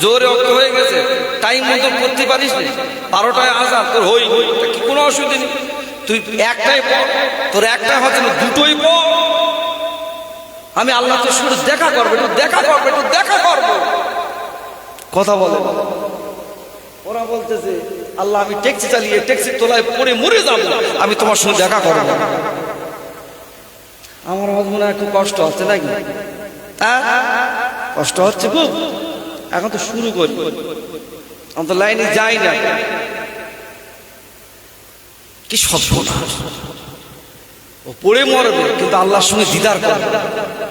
জোরে অক্ত হয়ে গেছে, টাইম মতো করতে পারিস না, 12টায় আজান, তোর হই কি কোনো অসুবিধা নেই। তুই একটাই পড়, তোর একটাই হচ্ছে না, 2টোই পড়। আমি আল্লাহ তো শুধু দেখা করবো, একটু দেখা করবো, একটু দেখা করবো। কথা বলে ওরা বলতেছে আল্লাহ আমি ট্যাক্সি চালিয়ে ট্যাক্সির তলায় পড়ে মরে যাবো, আমি তোমার সঙ্গে দেখা করবো। আমার মনে হয় খুব কষ্ট হচ্ছে নাকি? কষ্ট হচ্ছে খুব। এখন তো শুরু করি, আমি তো লাইনে যাই না। কি সর্বনাশ, ও পড়ে মরবে কিন্তু আল্লাহর সঙ্গে দিদার করবে।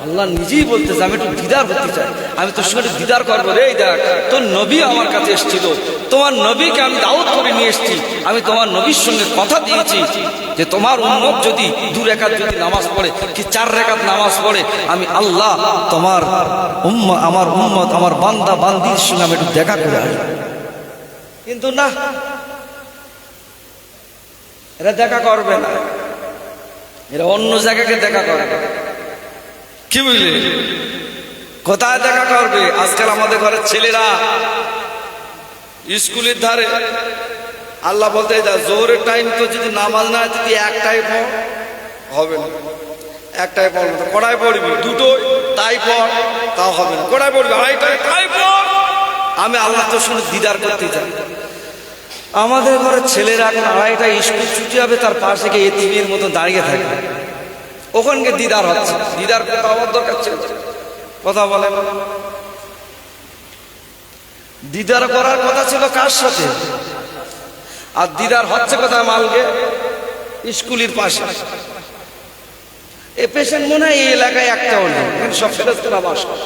আল্লাহ নিজেই বলতেছে আমি একটু দিদার করতে চাই, আমি তোর সঙ্গে দিদার করবো রে। দেখ তোর নবী আমার কাছে এসেছিল, তোমার নবীকে আমি দাওয়াত করে নিয়ে এসেছি। আমি তোমার নবীর সঙ্গে কথা দিয়েছি যে তোমার উম্মত যদি 2 রাকাত যদি নামাজ পড়ে কি 4 রাকাত নামাজ পড়ে, আমি আল্লাহ তোমার আমার উম্মত আমার বান্দা বান্দির সঙ্গে আমি একটু দেখা করে আসবো। কিন্তু না, এরা দেখা করবে না, এরা অন্য জায়গাকে দেখা করবে। কি বুঝলি? কোথায় দেখা করবে? আজকাল আমাদের ঘরের ছেলেরা স্কুলের ধারে আল্লাহ বলতে জোহরের টাইম তো যদি নামাজ না হয় যদি একটাই পড় হবে না, একটাই পড়বে না। কড়াই পড়বি 2টো তাই পড়, তাও হবে না। কড়াই পড়বি 2.5টাই তাই পড়। আমি আল্লাহ তোর সঙ্গে দিদার করতে চাই। আমাদের ঘরের ছেলেরা এখন 2.5টায় স্কুল ছুটি হবে, তার পাশে গিয়ে এতিমের মতো দাঁড়িয়ে থাকে, ওখানকে দিদার হচ্ছে। দিদার কথা হওয়ার দরকার ছিল, কথা বলে না। দিদার করার কথা ছিল কার সাথে? আর দিদার হচ্ছে কোথায়? মালকে স্কুলের পাশে। এই পেশেন্ট মনে হয় এই এলাকায় একটাও নেই, কিন্তু সব ফেরেশতারা বাস করে।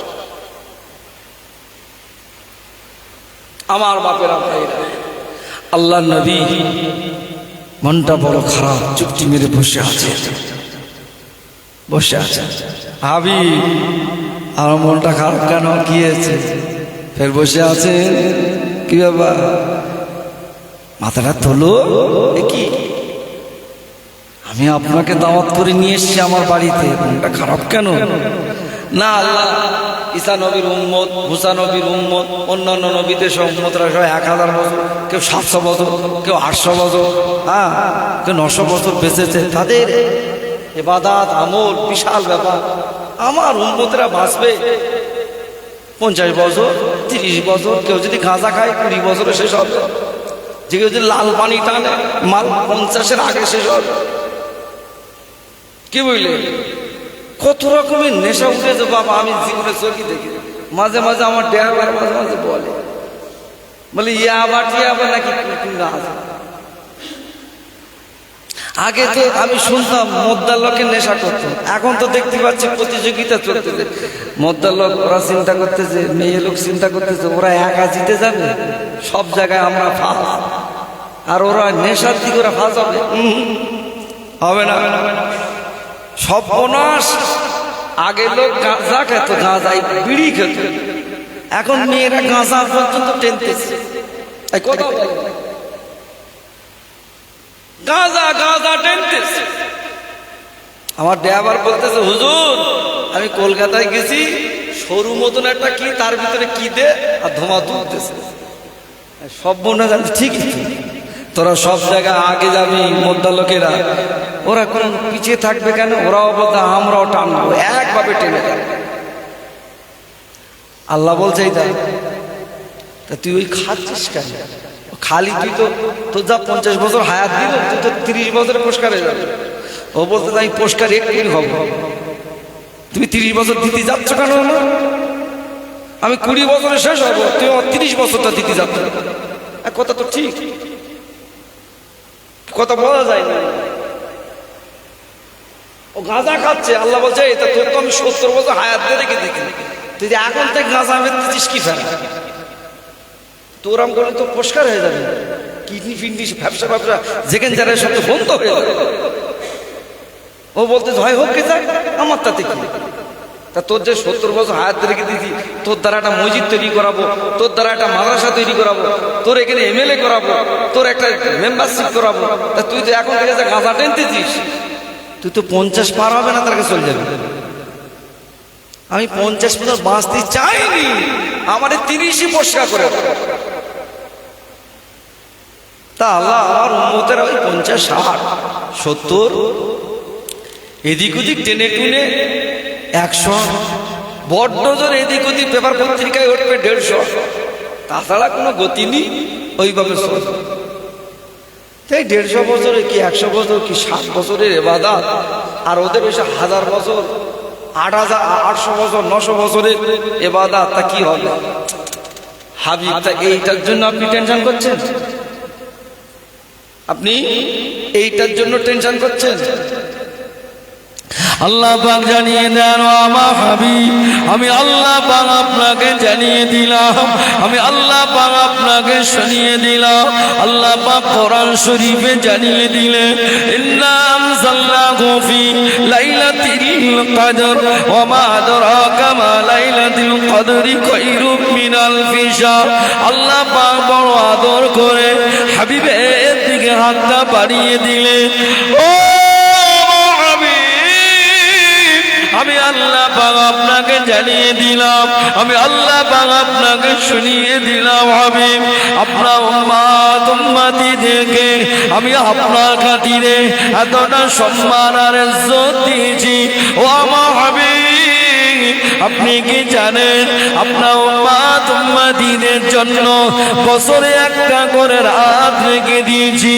আমার বাপেরা ভাইরা, আল্লাহ নবী মনটা বড় খারাপ, চুপটি মেরে বসে আছে। হাবি, আমার মনটা খারাপ কেন, কি হয়েছে? ফের বসে আছে, কি ব্যাপার? মাথাটা তোলো। কি? আমি আপনাকে দাওয়াত করে নিয়ে এসেছি আমার বাড়িতে, মনটা খারাপ কেন? না, আল্লাহ ঈসা নবীর উম্মত, মুসা নবীর উম্মত, অন্যান্য নবীদের সব উম্মতরা সব 1000 বছর, কেউ 700 বছর, কেউ 800 বছর, কেউ 900 বছর বেঁচেছে। তাদের ইবাদত আমল বিশাল ব্যাপার। আমার উম্মতরা বাঁচবে 50 বছর, 30 বছর, কেউ যদি গাঁজা খায় 20 বছরে শেষ হবে, যে কেউ যদি লাল পানি টানে মাল 50-এর আগে শেষ হবে। কি বুঝলে? কত রকমের নেশা উঠেছে বাবা, আমি জীবনে চোখে দেখি। মাঝে মাঝে আমার ড্রাইভার মাঝে মাঝে বলে ইয়াবা নাকি না। আগে তো আমি শুনতাম মদ্দার লোকের নেশা করতো, এখন তো দেখতে পাচ্ছি প্রতিযোগিতা চলতেছে। মদ্দার লোক ওরা চিন্তা করতেছে, মেয়ে লোক চিন্তা করতেছে ওরা একা জিতে যাবে, সব জায়গায় আমরা ফাঁস, আর ওরা নেশার দিকে ওরা ফাঁস হবে। হবে না, সব বনাশ। আগে লোক গাঁজা খেত, গাঁজাই বিড়ি খেত, এখন মেয়েরা গাঁজা পর্যন্ত টেনতেছে। গাঁজা টেনতেছে। আমার ড্রাইভার বলতেছে, হুজুর আমি কলকাতায় গেছি, সরু মতন একটা কি, তার ভিতরে কি দে আর ধোঁয়া তুলতেছে। সব মনে জানি ঠিকই, তোরা সব জায়গায় আগে যাবি। মোদ্দা লোকেরা ওরা কোন পিছিয়ে থাকবে কেন? ওরাও বলতে আমরাও টানবো, একভাবে টেনে যাবে। আল্লাহ বলছে এইটা, তা তুই ওই খাচ্ছিস কেন? খালি তুই তো তোর যা 50 বছর হায়াত দিল, তুই তো 30 বছরে পুরস্কারে যাবে। ও বলতে আমি পুরস্কার একদিন হব, তুমি 30 বছর দিতে যাচ্ছ কেন? আমি 20 বছরে শেষ হবো, তুমি 30 বছরটা দিতে যাচ্ছ। কথা তো ঠিক, কথা বলা যায় না। ও গাঁজা খাচ্ছে, আল্লাহ বলছে এটা তোর তো আমি 70 বছর হায়াত দিয়ে রেখে দেখি, তুই যে এখন থেকে গাঁজা বেঁচতেছিস কি ফেরা? তোরাম করলে তো পুরস্কার হয়ে যাবে, কিডনি ফিডনি ব্যবসা যেখানে যারা সব বন্ধ হয়ে যাবে। ও বলতে হয় হোক কে যায়, আমার তাতে কি? তা তোর যে 70 বছর হায়াত রেখে দিয়েছি, তোর দ্বারা একটা মসজিদ তৈরি করাবো, তোর দ্বারা একটা মাদ্রাসা তৈরি করাবো, তোর এখানে MLA করাবো, তোর একটা মেম্বারশিপ করাবো। তা তুই তো এখন থেকে গাঁজা টেনতেছিস, তুই তো 50 পার হবে না, তার কাছে চলে যাবে। আমি 50 বছর বাঁচতে চাইনি, আমার 30ই পুরস্কার করে। তা আল্লাহ আমার উম্মতেরা ওই 50, 60, 70 এদিক ওদিক টেনে টুনে 100, বড্ড জোর এদিক ওদিক পেপার পত্রিকায় উঠবে 150, তাছাড়া কোনো গতি নেই। ওইভাবে তাই 150 বছরে কি 100 বছর কি 60 বছরের ইবাদত, আর ওদের এসে 1000 বছর 800 বছর 900 বছরের ইবাদত, তা কি হবে হাবিব? তা এইটার জন্য আপনি টেনশন করছেন? আপনি এইটার জন্য টেনশন করছেন? আল্লাহ পাক জানিয়ে দেন, আমার হাবিব আমি আল্লাহ পাক আপনাকে জানিয়ে দিলাম, আমি আল্লাহ পাক আপনাকে শুনিয়ে দিলাম। আল্লাহ পাক কোরআন শরীফে জানিয়ে দিলেন, ইন্না আনজালনাহু ফি লাইলাতিল কদর ওয়া মা আদরাকা মা লাইলাতুল কদরি খায়রুম মিন আলফি শাহর। আল্লাহ পাক বড় আদর করে হাবিবের দিকে হাতটা বাড়িয়ে দিলেন। ও আমি আল্লাহ পাক আপনাকে জানিয়ে দিলাম, আমি আল্লাহ পাক আপনাকে শুনিয়ে দিলাম। হাবিব আপনার উম্মতিদেরকে আমি আপনার খাতিরে এতটা সম্মান আর ইজ্জত দিয়েছি। ও আমার হাবিব আপনি কি জানেন আপনার উম্মতিদের জন্য বছরে একটা করে রাত রেখে দিয়েছি।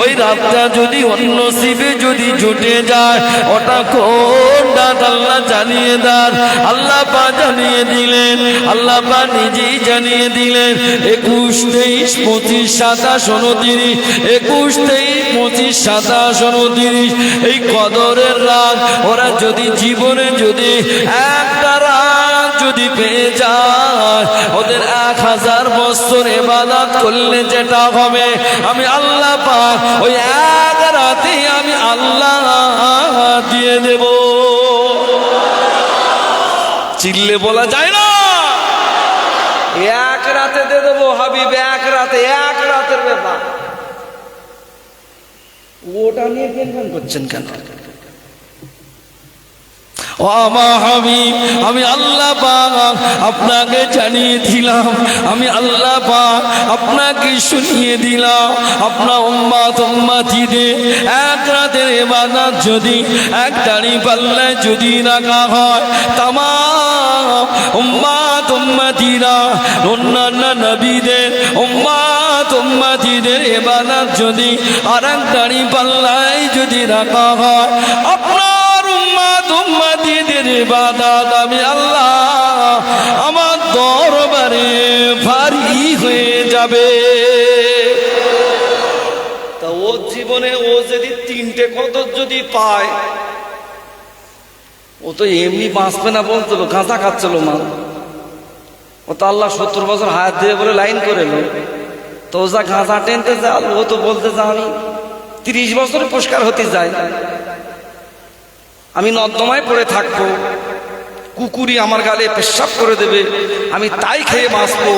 ওই রাতটা যদি অন্য নসিবে যদি জুটে যায়, ওটা কোন ডাক আল্লাহ জানিয়ে দেন। আল্লাহ পাক জানিয়ে দিলেন, আল্লাহ পাক নিজেই জানিয়ে দিলেন 21, 23, 25, 27, 29, 21, 23, 25, 27, 29 এই কদরের রাত ওরা যদি জীবনে যদি একটা রাত যদি পেয়ে যায়, ওদের 1000 বছর ইবাদত করলে যেটা হবে আমি আল্লাহ পাক ওই এক রাতে আমি আল্লাহ দিয়ে দেব। চিল্লে বলা যায় না, এক রাতে দিয়ে দেবো হাবিব, এক রাতে, এক রাতের ব্যাপার। ওটা নিয়ে টেনশন করছেন কেন? ও আমার হাবিব, আমি আল্লাহ পাক আপনাকে জানিয়ে দিলাম, আমি আল্লাহ পাক আপনাকে শুনিয়ে দিলাম, আপনার উম্মতিদের এক রাতের ইবাদত যদি এক দাড়ি পাল্লায় যদি রাখা হয়, তামাম উম্মতিরা অন্যান্য নবীদের উম্মতিদের ইবাদত যদি আর এক দাড়ি পাল্লায় যদি রাখা হয়, আপনার উম্মতিদের ইবাদত আমি আল্লাহ আমার দরবারে ভারী হয়ে যাবে। তা ও জীবনে ও যদি 3টে কদর যদি পায়, ও তো এমনি বাঁচবে না, বলতো গাঁজা খাচ্ছিল মা। ও তো আল্লাহ 70 বছর হায়াত দিয়ে বলে লাইন করে এলো, তো ও যা গাঁজা টেনতে যা, ও তো বলতে যা আমি 30 বছরে পুরস্কার হতে যাই, আমি নর্দমায় পড়ে থাকবো, কুকুরি আমার গালে পেশাব করে দেবে, আমি তাই খেয়ে বাঁচবো।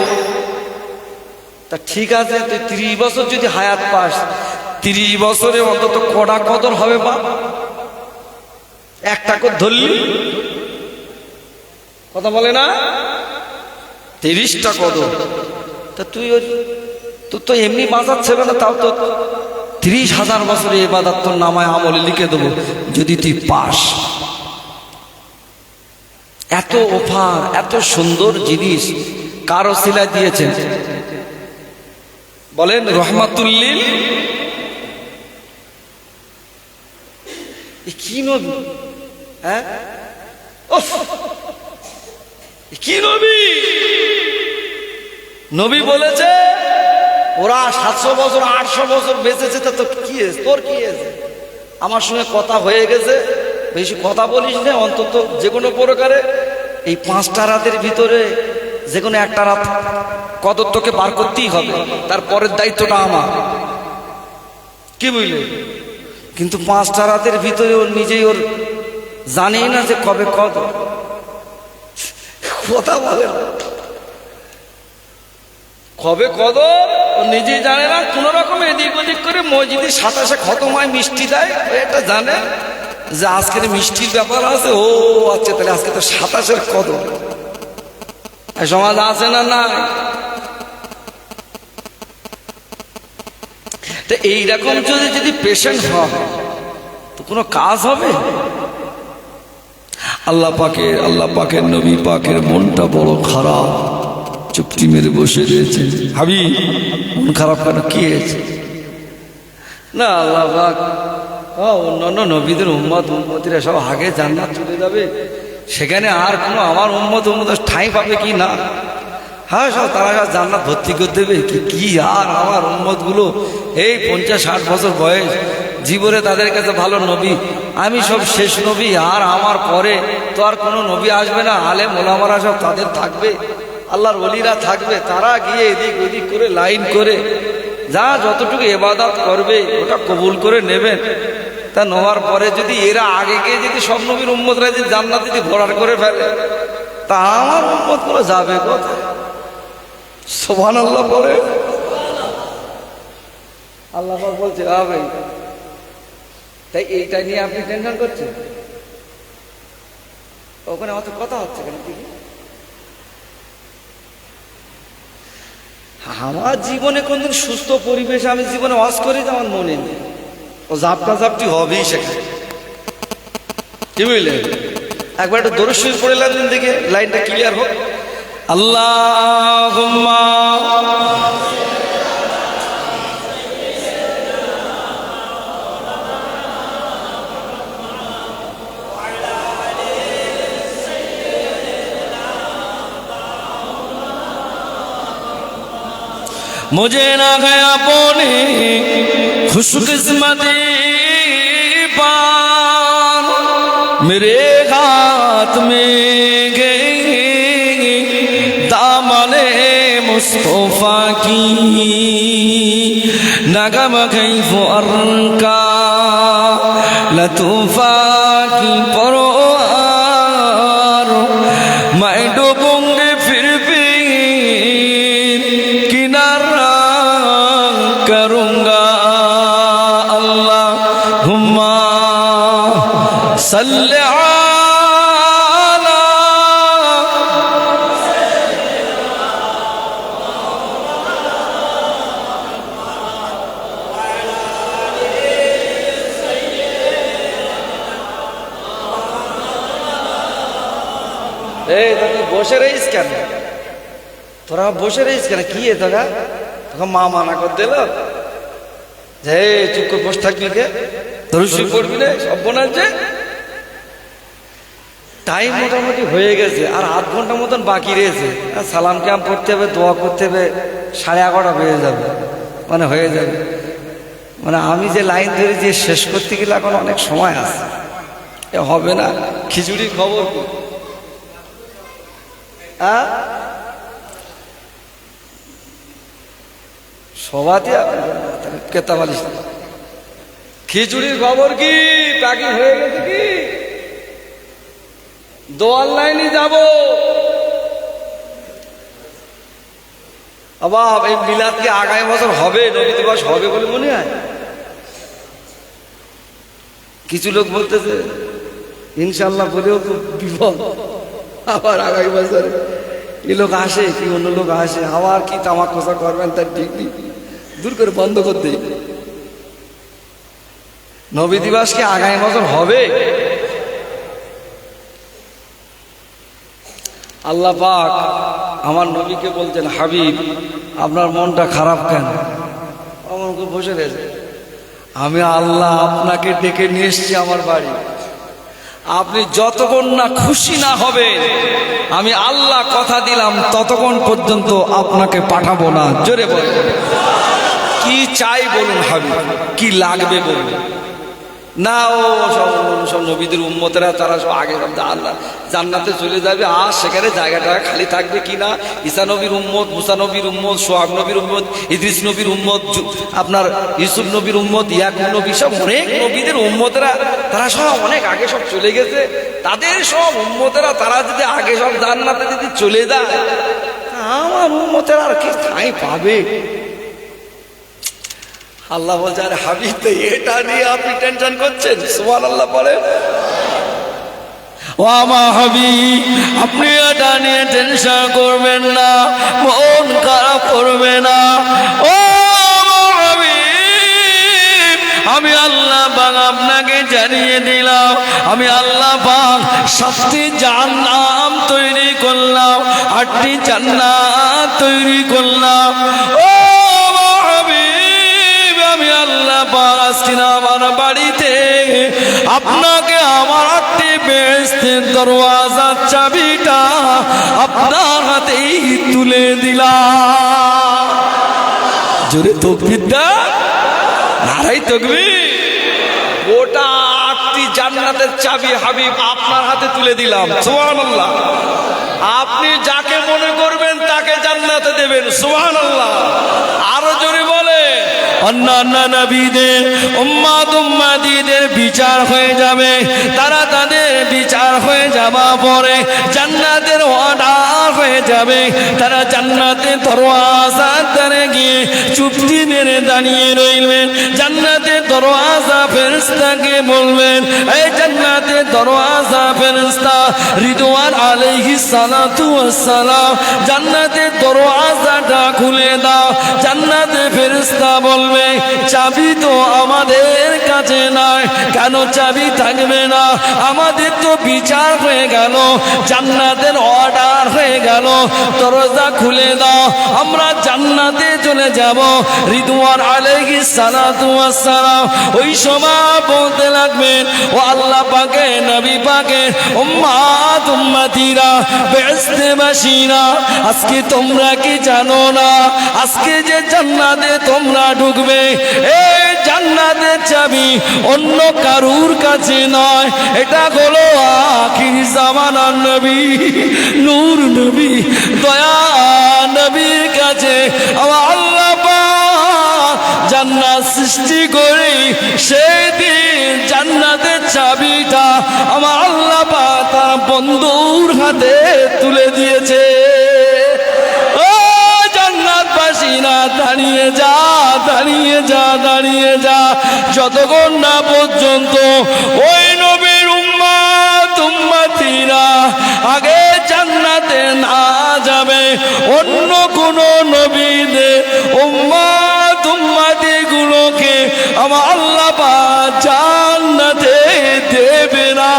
তা ঠিক আছে, তুই 30 বছর যদি হায়াত পাস, 30 বছরে অন্তত কটা কদর হবে বা একটা করে ধরলি, কথা বলে না, 30টা কদর। তা তুই তোর তো এমনি বাঁচাচ্ছে না, তাও তো 30,000 বছরে ইবাদত তোর নামায় আমলে লিখে দেবো যদি তুই পাস। এত অফার, এত সুন্দর জিনিস কার ওসিলায় দিয়েছেন বলেন? রহমাতুল্লিল, কি নবী, হ্যাঁ কি নবী? নবী বলেছে ওরা 700 বছর 800 বছর বেঁচেছে, তো কি হয়েছে তোর, কি হয়েছে? আমার সঙ্গে কথা হয়ে গেছে, বেশি কথা বলিস না, অন্তত যে কোনো প্রকারে এই 5টা রাতের ভিতরে যে কোনো একটা রাত কদর তোকে বার করতেই হবে, তারপরের দায়িত্বটা আমার, কি বুঝলি? কিন্তু 5টা রাতের ভিতরে ওর নিজেই ওর জানেই না যে কবে কদর, কথা বলে না, কবে কদর ও নিজেই জানে না। কোন রকম এদিক ওদিক করে মসজিদে 27-এ খতম হয়, মিষ্টি দেয়, এটা জানে যে আজকের মিষ্টির ব্যাপার আছে। ও আচ্ছা, তাহলে আজকে তো 27-এর কদর। সমাজ আছে না? না। তো এইরকম যদি পেশেন্ট হয় তো কোনো কাজ হবে? আল্লাহ পাকের নবী পাকের মনটা বড় খারাপ, চুপটি মেরে বসে রয়েছে। হাবি, মন খারাপ কেন, কি হয়েছে? না, আল্লাহ পাক অন্যান্য নবীদের উম্মতিরা সব আগে জান্নাত চলে যাবে, সেখানে আর কোনো আমার উম্মত ঠাঁই পাবে কি না? হ্যাঁ, সব তারা জান্নাত ভর্তি করে দেবে কি? আর আমার উম্মতগুলো এই 50-60 বছর বয়স, জীবনে তাদের কাছে ভালো নবী, আমি সব শেষ নবী, আর আমার পরে তো আর কোনো নবী আসবে না। আলেম ওলামারা সব তাদের থাকবে, আল্লাহর ওলিরা থাকবে, তারা গিয়ে এদিক ওদিক করে লাইন করে যা যতটুকু ইবাদত করবে ওটা কবুল করে নেবেন। তা নেওয়ার পরে যদি এরা আগে গিয়ে যদি সব নবীর উম্মতরা যদি জান্নাত যদি ঘোরার করে ফেলে, তা আমার উম্মত গুলো যাবে কোথায়? সুবহানাল্লাহ বলে। আল্লাহ বলছে হবে, তাই এইটা নিয়ে আপনি টেনশন করছেন? ওখানে অত কথা হচ্ছে কেন? আমার জীবনে কোনদিন সুস্থ পরিবেশে আমি জীবনে ওয়াজ করি, আমার মনে নেই। ও ঝাপটি হবেই সেখানে, কি বুঝলেন? একবার একটু দরুদ শরীফ পড়ে লাগলেন, দেখে লাইনটা ক্লিয়ার হোক। আল্লাহুম্মা मुझे ना गया बोले खुशकिस्मती पान मेरे हाथ में गई दामने मुस्तफा की नगम कैफ अरका लतूफा की परवार मैं डूबूंगी फिर भी किनारा करूंगा अल्लाहुम्मा सल्ली বসে রইস কেন তোরা বসে রইস কেন কি তোরা তোকে মা মানা করে দিল যে চুপ করে বসে থাকবি কে দরুশি পড়বি না সব বোনার যে টাইম মোটামুটি হয়ে গেছে আর আধ ঘন্টা মতন বাকি রয়েছে সালাম ক্যাম্প পড়তে হবে দোয়া করতে হবে 11:30 হয়ে যাবে মানে হয়ে যাবে মানে আমি যে লাইন ধরে যে শেষ করতে গেলে এখন অনেক সময় আছে এ হবে না খিচুড়ির খবর কি সবাতে কেতাবালিশ খিচুড়ির খবর কি প্যাকিং হয়ে গেছে কি দোয়ার লাইনে যাব আবার এই মিলাদ কি আগামী বছর হবে নবী দিবস হবে বলে মনে হয় কিছু লোক বলতেছে ইনশাল্লাহ বলেও তো বিপদ আবার আগামী বছরে এই লোক আসে কি অন্য লোক আসে আবার কি তামাক খোঁচা করবেন তার ঠিক নেই দূর করে বন্ধ করতে নবী দিবস কি আগামী বছর হবে আল্লাহ পাক আমার নবীকে বলছেন হাবিব আপনার মনটা খারাপ কেন আমার বসে রয়েছে আমি আল্লাহ আপনাকে ডেকে নিয়ে এসছি আমার বাড়ি আপনি যতক্ষণ না খুশি না হবে আমি আল্লাহ কথা দিলাম ততক্ষণ পর্যন্ত আপনাকে পাঠাবো না জোরে বলুন কি চাই বলুন হাবিব কি লাগবে বলুন না ও সব নবীদের উম্মতেরা তারা সব আগে আল্লাহ জান্নাতে চলে যাবে আর সেখানে জায়গাটা খালি থাকবে কিনা ঈসা নবীর উম্মত মুসা নবীর উম্মত সোহাব নবীর উম্মত ইদ্রিস নবীর উম্মত আপনার ইউসুফ নবীর উম্মত ইয়াকুব নবী সব অনেক নবীদের উম্মতেরা তারা সব অনেক আগে সব চলে গেছে তাদের সব উম্মতেরা তারা যদি আগে সব জান্নাতে যদি চলে যায় আমার উম্মতেরা আর কি ঠাঁই পাবে আল্লাহ বলছে আরে হাবিব তো এটা নিয়ে আপনি টেনশন করছেন সুবহানাল্লাহ বলে ও আমার হাবিব আপনি এটা নিয়ে টেনশন করবেন না মন খারাপ করবে না ও আমার হাবিব আমি আল্লাহ পাক আপনাকে জানিয়ে দিলাম আমি আল্লাহ পাক 7টি জান্নাত তৈরি করলাম 8টি জান্নাত তৈরি করলাম ও আল্লাহ পাক আজকে আমার বাড়িতে আপনাকে আমার 8টি বেহেশতের দরওয়াজার চাবিটা আপনার হাতেই তুলে দিলাম জোরে তাকবীর দাও নারায়ে তাকবীর গোটা 8টি জান্নাতের চাবি হাবিব আপনার হাতে তুলে দিলাম সুবহানাল্লাহ আপনি যাকে মনে করবেন তাকে জান্নাতে দেবেন সুবহানাল্লাহ আরো জোরে বলে অন্যান্য নবীদের উম্মতের বিচার হয়ে যাবে তারা তাদের বিচার হয়ে যাওয়া পরে জান্নাতের অর্ডার হয়ে যাবে তারা জান্নাতের দরওয়াজার ধারে গিয়ে চুপটি মেরে দাঁড়িয়ে রইলেন জান্নাতের দরওয়াজা ফেরেশতাকে বলবেন এই জান্নাতের দরওয়াজা ফেরেশতা রিদওয়ান আলাইহিস সালাতু ওয়াস সালাম জান্নাতের দরওয়াজাটা খুলে দাও জান্নাতের ফেরেশতা বলবে চাবি তো আমাদের কাছে নাই কেন চাবি থাকবে না আমাদের তো বিচার হয়ে গেল জান্নাতের অর্ডার হয়ে গেল গেল, দরজা খুলে দাও, আমরা জান্নাতে চলে যাব। রিদওয়ান আলাইহিস সালাতু ওয়াস সালাম ওই সময় বলতে লাগবেন, ও আল্লাহ পাকে, নবী পাকে উম্মাত উম্মতিরা, বেহেশতবাসীরা, আজকে তোমরা কি জানো না, আজকে যে জান্নাতে তোমরা ঢুকবে, এই জান্নাতের চাবি অন্য কারুর কাছে নয়, এটা হলো আখির জামানার নবী, নূর নবী, দয়া নবীর কাছে আমার আল্লাহ পাক জান্নাত সৃষ্টি করে সেই দিন জান্নাতের চাবিটা আমার আল্লাহ পাক তার বন্ধুর হাতে তুলে দিয়েছে। ও জান্নাতবাসীরা, দাঁড়িয়ে যা, দাঁড়িয়ে যা, দাঁড়িয়ে যা, যতক্ষণ না পর্যন্ত ওই নবীর উম্মত উম্মতিরা আগে জান্নাতে না যাবে, অন্য কোন নবীদের উম্মত উম্মতি গুলোকে আমার আল্লাহ পাক জান্নাতে দেবে না।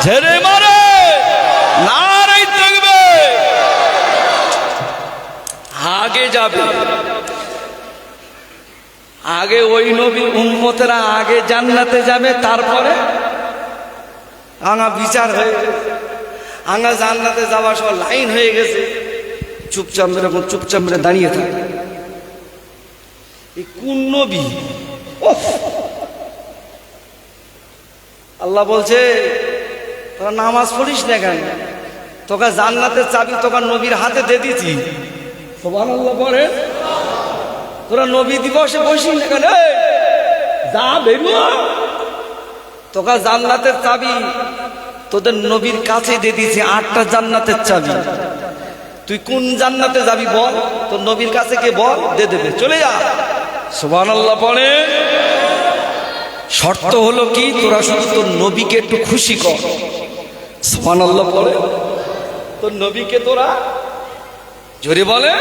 ঝেড়ে মারে নারাই থাকবে, আগে যাবে, আগে ওই নবীর উম্মতেরা আগে জান্নাতে যাবে, তারপরে আঙা বিচার হয়ে গেছে, আঙা জান্নাতে যাওয়ার সব লাইন হয়ে গেছে, চুপচাপ এরকম চুপচাপ মেরে দাঁড়িয়ে থাকে। এই কোন নবী? আল্লাহ বলছে তোরা নামাজ পড়িস না কেন, তোকে জান্নাতের চাবি তোকে নবীর হাতে দিয়ে দিয়েছি। সুবহানাল্লাহ বলে, তোরা নবী দিবসে বসিস না কেন, যা বেরো, তোকে জান্নাতের চাবি তোদের নবীর কাছে দিয়ে দিয়েছি, 8টা জান্নাতের চাবি। তুই কোন জান্নাতে যাবি বল, তোর নবীর কাছে কে বল, দিয়ে দেবে, চলে যা। সুবহানাল্লাহ বলে, শর্ত হলো কি, তোরা শুধু তোর নবীকে একটু খুশি কর। সুবহানাল্লাহ বলে, তোর নবীকে তোরা জোরে বলে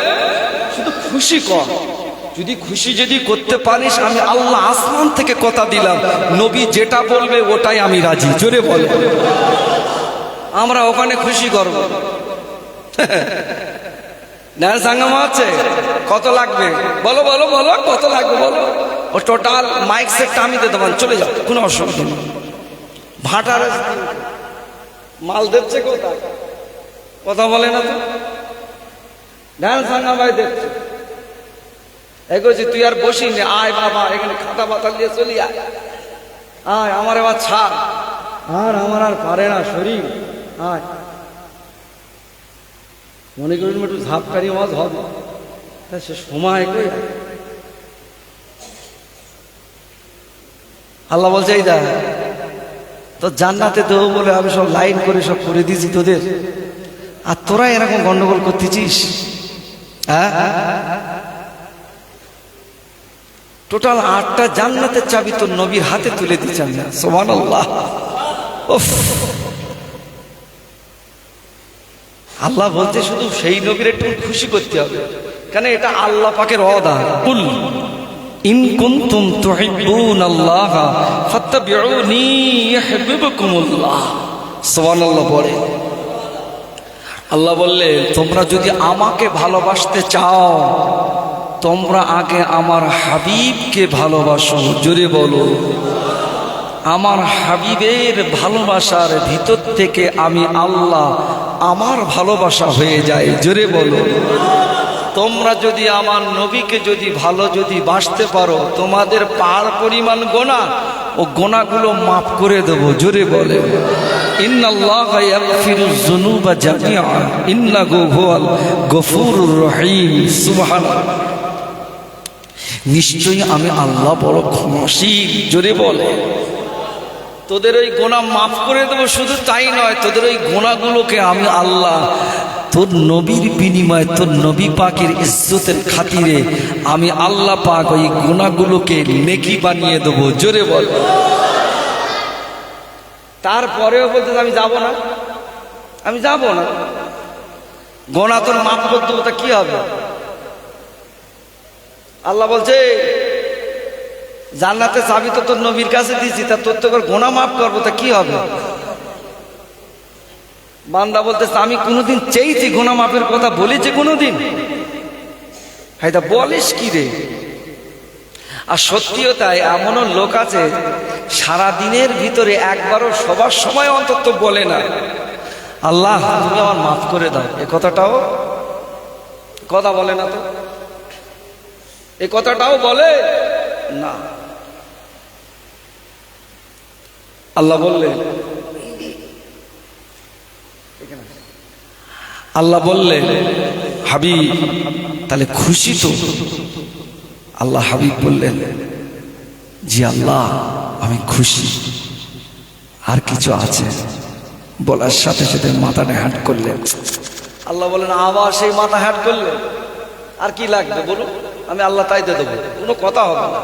শুধু খুশি কর। যদি খুশি যদি করতে পারিস, আমি আল্লাহ আসমান থেকে কথা দিলাম, নবী যেটা বলবে ওটাই আমি রাজি। জোরে বলে, আমরা ওখানে খুশি করব। ডান্স হাঙ্গামা আছে, কত লাগবে বলো, বলো বলো, কত লাগবে বলো, ও টোটাল মাইক সেটটা আমি দিয়ে দেবো, চলে যাও, কোনো অসুবিধা নেই। ভাটার মাল দেখছে কোথায়, কথা বলে না তো, ডান্স হাঙ্গামায় দেখছে। এগোছি, তুই আর বসি নে, আয় বাবা, এখানে খাতা পাতা নিয়ে চলি আয়, আয় আমার এবার ছাড়, আর আমার আর পারে না শরীর, আয়। মনে করি একটু ঝাপকারি মাছ হবে, তা সে সময় কই। আল্লাহ বলছে, এই দা তো জান্নাতে দেবো বলে আমি সব লাইন করে সব করে দিয়েছি তোদের, আর তোরা এরকম গন্ডগোল করতেছিস। হ্যাঁ, টোটাল 8টা জান্নাতের চাবি তোর নবীর হাতে তুলে দিচ্ছেন না। সুবহানাল্লাহ। আল্লাহ বলতে শুধু সেই নবীর একটু খুশি করতে হবে, কেন এটা আল্লাহ পাকের ওয়াদা। কুল ইন কুনতুম তুহিব্বুনাল্লাহ ফাত্তাবিউনি ইউহিব্বুকুমুল্লাহ। সুবহানাল্লাহ পড়ে আল্লাহ বললে, তোমরা যদি আমাকে ভালোবাসতে চাও, তোমরা আগে আমার হাবিবকে ভালোবাসো। জোরে বলো, আমার হাবিবের ভালোবাসার ভিতর থেকে আমি আল্লাহ আমার ভালোবাসা হয়ে যায়। জোরে বলো, তোমরা যদি আমার নবীকে যদি ভালো যদি বাসতে পারো, তোমাদের পাহাড় পরিমাণ গোনা, ও গোনাগুলো মাফ করে দেবো। জোরে বলে, ইন্নাল্লাহা ইয়াগফিরুয যুনুবা জামিআ ইন্নাহু হুয়াল গফুরুর রহিম। সুবহানাল্লাহ। নিশ্চয়ই আমি আল্লাহ বড় ক্ষমাশীল। জোরে বলে, তোদের ওই গোনা মাফ করে দেবো, শুধু তাই নয়, তোদের ওই গোনাগুলোকে আমি আল্লাহ তোর নবীর বিনিময়ে, তোর নবী পাকের ইজ্জতের খাতিরে আমি আল্লাহ পাক ওই গোনাগুলোকে নেকি বানিয়ে দেবো। জোরে বল। তারপরেও বলতে আমি যাব না, আমি যাব না, গোনা তোর মাফ করতে দেবো, তা কি হবে? আল্লাহ বলছে, জান্নাতে চাবি তো তোর নবীর কাছে দিয়েছি, তা তোর তো গোনা মাফ করবো, তা কি হবে? বান্দা বলতেছে আমি কোনোদিন চেয়েছি গুনাহ মাফের কথা বলেছি কোনোদিন? হায়দা বলিস কি রে? আর সত্যিও তাই, এমনও লোক আছে সারা দিনের ভিতরে একবারও সবার সময় অন্তত বলে না আল্লাহ তুমি আমার মাফ করে দাও। এ কথাটাও কথা বলে না তো, এ কথাটাও বলে না। আল্লাহ বললেন, আল্লাহ বললেন হাবিব তাহলে খুশি তো? আল্লাহ হাবিব বললেন জি আল্লাহ আমি খুশি। আর কিছু আছে? বলার সাথে সাথে মাথাটা হ্যাট করলেন। আল্লাহ বলেন আবার সেই মাথা হ্যাট করলেন, আর কি লাগবে বলুন, আমি আল্লাহ তাই দিয়ে দেবো, কোনো কথা হবে না।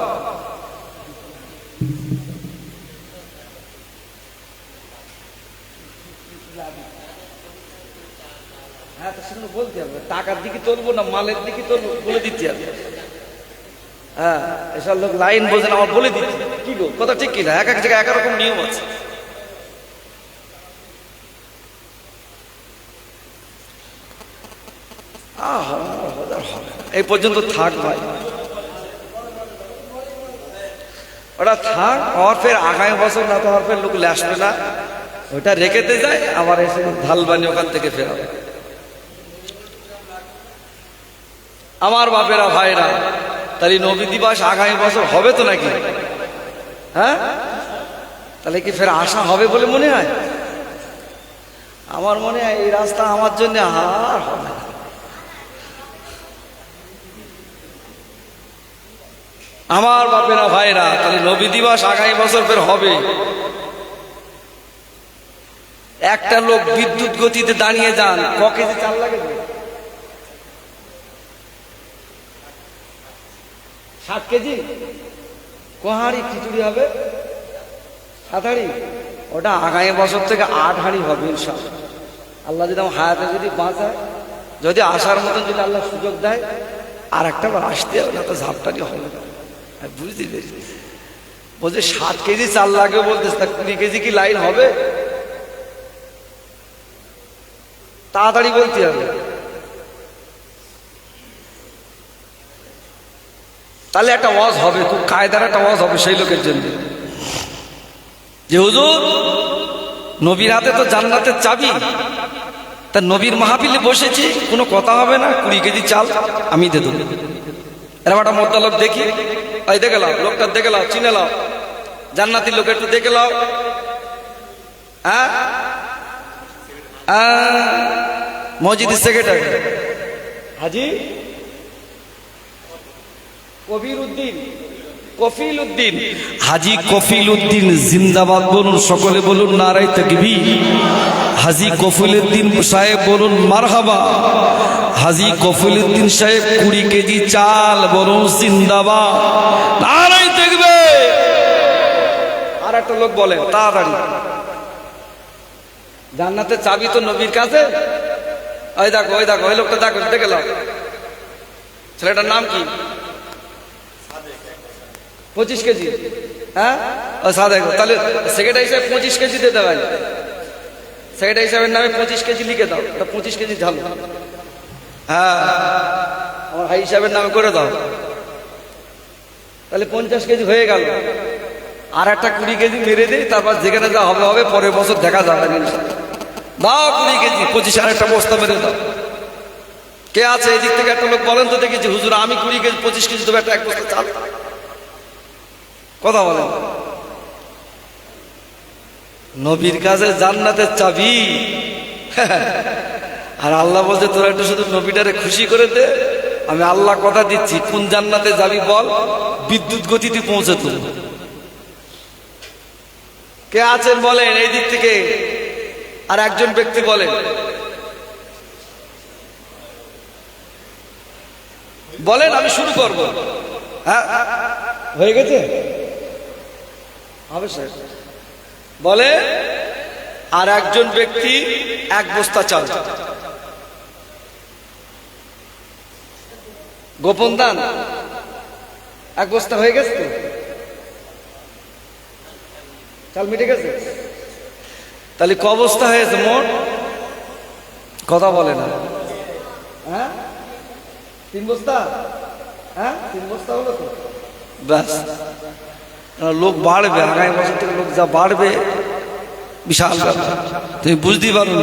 হ্যাঁ, সেগুলো বলতে হবে, টাকার দিকে তুলবো না মালের দিকে তুলবো বলে দিতে হবে। হ্যাঁ, এসব লোক লাইন বোঝে না, আমার বলে দিচ্ছি কি গো, কথা ঠিক কিনা? এক এক জায়গায় এক রকম নিয়ম আছে। এই পর্যন্ত থাক ভাই, ওটা থাক। আর ফের আগামী বছর না তো আর ফের লোক আসবে না, ওইটা রেখেতে যায় আবার এসে ঢালবানি ওখান থেকে ফেরাবে। আমার বাপেরা ভাইরা, তাহলে নবী দিবস আগামী বছর হবে তো নাকি? হ্যাঁ, তাহলে কি ফের আশা হবে বলে মনে হয়? আমার মনে হয় এই রাস্তা আমার জন্য আর হবে না। আমার বাপেরা ভাইরা, তাহলে নবী দিবস আগামী বছর ফের হবে। একটা লোক বিদ্যুৎ গতিতে দাঁড়িয়ে যান, ক কেজি চাল লাগে? 60 কেজি কোহাড়ি খিচুড়ি হবে, 7 হাঁড়ি। ওটা আগামী বছর থেকে 8 হাঁড়ি হবে ইনশাআল্লাহ। আল্লাহ যদি আমার হায়াতে যদি বাঁচায়, যদি আসার মতন যদি আল্লাহ সুযোগ দেয়, আর একটা বার আসতে হবে না তো ঝাপটানি হবে না। বুঝতে পেরেছি, বলছে 7 কেজি চাল লাগে, বলতেছে 20 কেজি কি লাইন হবে? তাড়াতাড়ি বলতে হবে। তাহলে একটা ওয়াজ হবে, খুব কায়দার একটা ওয়াজ হবে সেই লোকের জন্য, যে হুজুর নবীর হাতে তো জান্নাতের চাবি, তা নবীর মাহফিলে বসেছি, কোনো কথা হবে না, 20 কেজি চাল আমি দিয়ে দেবো। এরকম একটা মোদ্দা লোক দেখি, এই দেখে লাও, লোকটা দেখে লাও, চিনে লাও, জান্নাতি লোক একটু দেখে লাও। হ্যাঁ, মসজিদের সেক্রেটারি হাজি কবির উদ্দিন, কফিল উদ্দিন, হাজি কফিল উদ্দিন জিন্দাবাদ বলুন, সকলে বলুন নারায়ে তাকবীর। হাজি কফিল উদ্দিন সাহেব বলুন মারহাবা। হাজি কফিল উদ্দিন সাহেব 20 কেজি চাল বলুন জিন্দাবাদ, নারায়ে তাকবীর। আর একটা লোক বলে তাড়াতাড়ি, জান্নাতের চাবি তো নবীর কাছে। ওই দেখো, ওই দেখো, ওই লোকটা দেখো, দেখে নাও, ছেলেটার নাম কি? 25 কেজি। হ্যাঁ, সাদা। তাহলে সেক্রেটারি সাহেব 25 কেজি দিতে পারে, সেক্রেটারি সাহেবের নামে 25 কেজি লিখে দাও, 25 কেজি ঝাল। হ্যাঁ, আমার ভাই সাহেবের নামে করে দাও, তাহলে 50 কেজি হয়ে গেল। আর একটা 20 কেজি মেরে দিই, তারপর যেখানে যা হবে হবে, পরের বছর দেখা যাবে। দাও 20 কেজি, 25 আর একটা বস্তা মেরে দাও। কে আছে এই দিক থেকে একটা লোক বলেন তো দেখেছি, হুজুর আমি 20 কেজি 25 কেজি দেবো, একটা 1 বস্তা চাল। কথা বলেন, নবীর কাছে জান্নাতের চাবি। আর আল্লাহ বলছে তোরা একটু শুধু নবীটারে খুশি করে দে, আমি আল্লাহ কথা দিচ্ছি, কোন জান্নাতে যাবি বল, বিদ্যুৎ গতিতে পৌঁছে তুল। কে আছেন বলেন এই দিক থেকে? আর একজন ব্যক্তি বলেন, বলেন আমি শুরু করব। হ্যাঁ, হয়ে গেছে হবে স্যার। বলে আর একজন ব্যক্তি 1 বস্তা চাল, গোপন দান 1 বস্তা হয়ে গেছে তো, চাল মিটে গেছে। তাহলে ক বস্তা হয়েছে মোট? কথা বলে না। হ্যাঁ 3 বস্তা, হ্যাঁ 3 বস্তা হলো তো ব্যাস। লোক বাড়বে, আগামী বছর থেকে লোক যা বাড়বে বিশাল ব্যাপার, তুমি বুঝতেই পারো।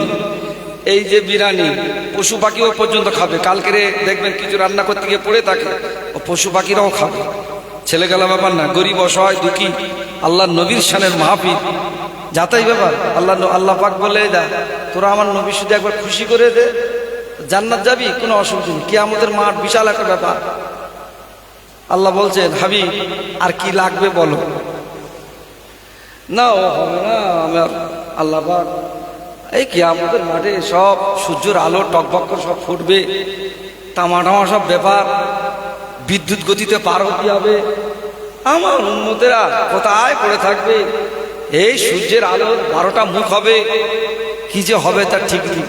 এই যে বিরিয়ানি পশু পাখিও পর্যন্ত খাবে, কালকে দেখবেন কিছু রান্না করতে গিয়ে পড়ে থাকে, ও পশু পাখিরাও খাবে। ছেলে গেলা ব্যাপার না, গরিব অসহায় দুঃখী আল্লাহ নবীর শানের মাহফিল, যাতাই ব্যাপার। আল্লাহ পাক বলে দা তোরা আমার নবী শুধু একবার খুশি করে দে, জান্নাত যাবি, কোনো অসুবিধা নেই। কিয়ামতের মাঠ বিশাল একটা ব্যাপার। আল্লাহ বলছেন হাবিব আর কি লাগবে বলো। না ও হবে না, আমার আল্লাহ পাক এই কিয়ামতের মাঠে সব সূর্যের আলো টকবক করে সব ফুটবে, তামাটামা সব ব্যাপার, বিদ্যুৎ গতিতে পার হতে হবে। আমার উম্মতেরা কোথায় পড়ে থাকবে, এই সূর্যের আলো 12টা মুখ হবে, কি যে হবে তার ঠিক নেই।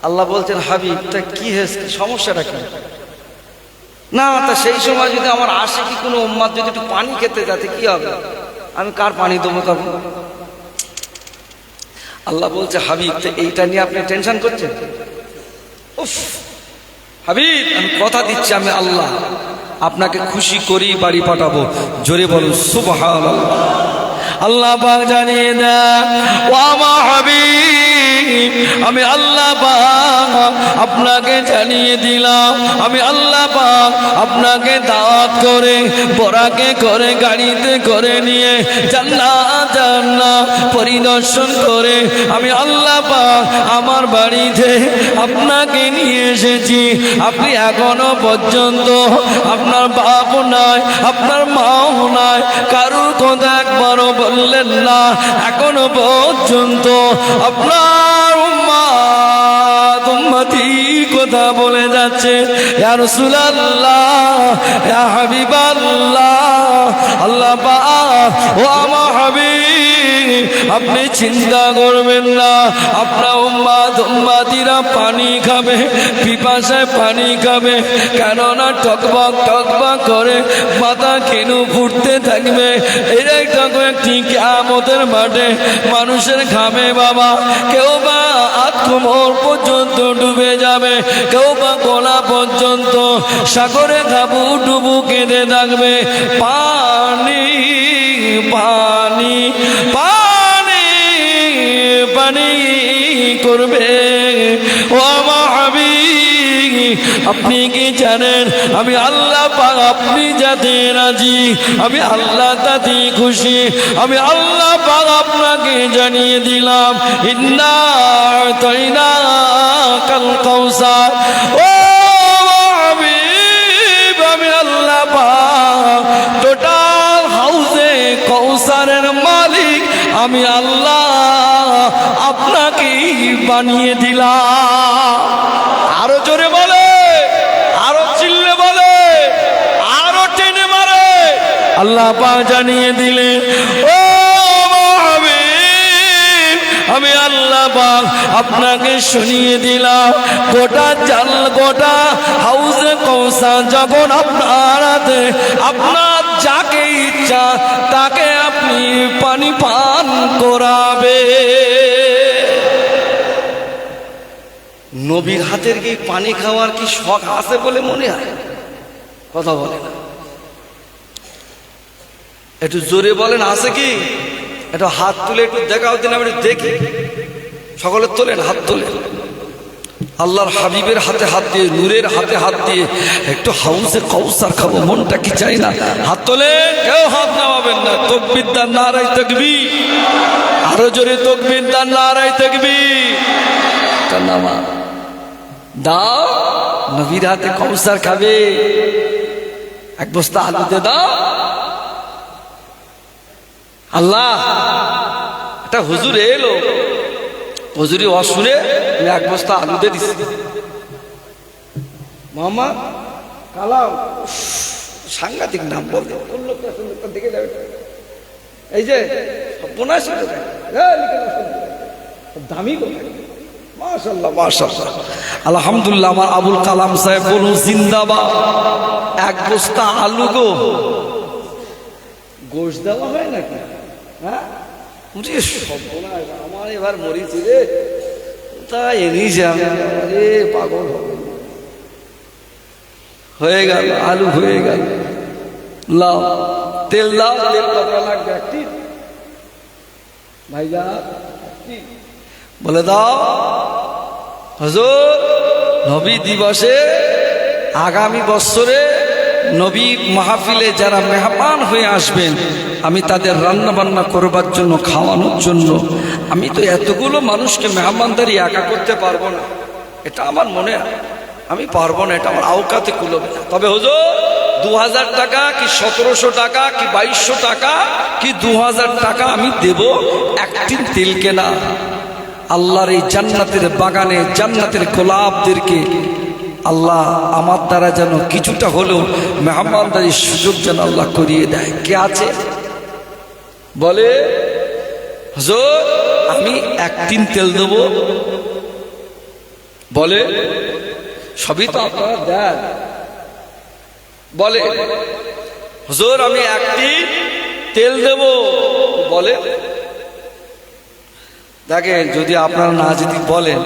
আল্লাহ বলছেন হাবিব তা কি হয়েছে, সমস্যাটা কি? না তা সেই সময় যদি আমার আশিকি কোনো উম্মাদ যদি একটু পানি খেতে যাতে কি হবে, আমি কার পানি দেবো তখন? আল্লাহ বলছে হাবিব তো এইটা নিয়ে আপনি টেনশন করছেন? উফ হাবিব আমি কথা দিচ্ছি, আমি আল্লাহ আপনাকে খুশি করি বাড়ি পাঠাবো। জোরে বলুন সুবহানাল্লাহ। আল্লাহ পাক জানিয়ে দেন ও আমার হাবিব, আমি আল্লাহ পাক আপনাকে জানিয়ে দিলাম, আমি আল্লাহ পাক আপনাকে দাওয়াত করে বরাকে করে গাড়িতে করে নিয়ে জান্নাত পরিদর্শন করে আমি আল্লাহ পাক আমার বাড়িতে আপনাকে নিয়ে এসেছি। আপনি এখনো পর্যন্ত আপনার বাপ নাই, আপনার মাও নাই, কারুর কথা একবারও বললেন না। এখনো পর্যন্ত আপনার উম্মতি কথা বলে যাচ্ছে ইয়া রাসূলুল্লাহ, ইয়া হাবিবাল্লাহ। আল্লাহ পাক ও আমার হাবিব আপনি চিন্তা করবেন না, আপনার উম্মতিরা পানি খাবে, পিপাসায় পানি খাবে, কেননা টকবক টকবক করে মাথা কেনু ফুটতে থাকবে। এরাই তখন একটি কিয়ামতের মাঠে মানুষের ঘামে বাবা, কেউ বা আত্মমোর পর্যন্ত ডুবে যাবে, কেউ বা গলা পর্যন্ত সাগরে ঘাবু ডুবু কেঁদে থাকবে। পানি পানি পানি পানি করবে। ও আমার হাবিব আপনি কি জানেন আমি আল্লাহ পাক আপনি যাতে রাজি, আমি আল্লাহ তাতে খুশি। আমি আল্লাহ পাক আপনাকে জানিয়ে দিলাম ইন্না তাইনা কাল কাউসার। ও হাবিব আমি আল্লাহ পাক টোটাল হাউজে কাউসারের মালিক আমি আল্লাহ আপনাকে বানিয়ে দিলাম। আরো জোরে বলে, আরো চিল্লে বলে, আরো টেনে মারে। আল্লাহ পাক জানিয়ে দিলে ও হাবিব আমি আল্লাহ পাক আপনাকে শুনিয়ে দিলাম গোটা হাউজে কাউসার যখন আপনার হাতে, আপনার যাকে ইচ্ছা তাকে আপনি পানি পান করাবে। নবীর হাতের কি পানি খাওয়ার কি শখ আছে বলে মনে হয়? কথা বলে না, একটু জোরে বলেন আছে কি? একটু হাত তুলে একটু দেখাও দিন, আমি দেখি। সকলে তোলেন, হাত তোলেন। আল্লাহর হাবিবের হাতে হাত দিয়ে, নূরের হাতে হাত দিয়ে একটু হাউসে কাউসার খাবো, মনটা কি চাই না? হাত তোলে, কেউ হাত নামাবেন না। তাকবীর দান, নারায়ে তাকবীর। আরো জোরে তাকবীর দান, নারায়ে তাকবীর। নামা দাও, নবীর হাতে কাউসার খাবে। এক বস্তা আলুতে দাও। আল্লাহ একটা হুজুর এলো, হুজুরি অশুনে এক বস্তা আলুতে দিচ্ছে। মামা কালাম সাংঘাতিক নাম বলতে দেখে যাবে। এই যে দামি মাশাআল্লাহ মাশাআল্লাহ আলহামদুলিল্লাহ। আমার আবুল কালাম সাহেব বলুন জিন্দাবাদ। এক বস্তা আলু গো, গোশ দেওয়া হয় নাকি? হ্যাঁ আমার এবার মরিছি রে, তাই নিজে আমি পাগল হয়ে গেল, আলু হয়ে গেল, লাও তেল দাও, তেল কত লাগবে একটি ভাইজা বলে দাও। হুজুর নবী দিবসে আগামী বছরে নবী মাহফিলে যারা মেহমান হয়ে আসবেন আমি তাদের রান্না বান্না করবার জন্য, খাওয়ানোর জন্য, আমি তো এতগুলো মানুষকে মেহমানদারি একা করতে পারবো না, এটা আমার মনে আমি পারবো না, এটা আমার আওকাতে কুলোবে না। তবে হুজুর 2000 টাকা কি 1700 টাকা কি 2200 টাকা কি 2000 টাকা আমি দেব একদিন তেল কেনা আল্লাহর এই জান্নাতের বাগানে জান্নাতের গোলাপদেরকে আল্লাহ আমার দ্বারা যেন কিছুটা হলেও মেহমানদারির সুযোগ যেন আল্লাহ করিয়ে দেয়। কে আছে বলে হুজুর আমি একদিন তেল দেব? বলে সবই তো আপনারা দেন। বলে হুজুর আমি একদিন তেল দেব? বলে দেখেন যদি আপনারা না যদি বলেন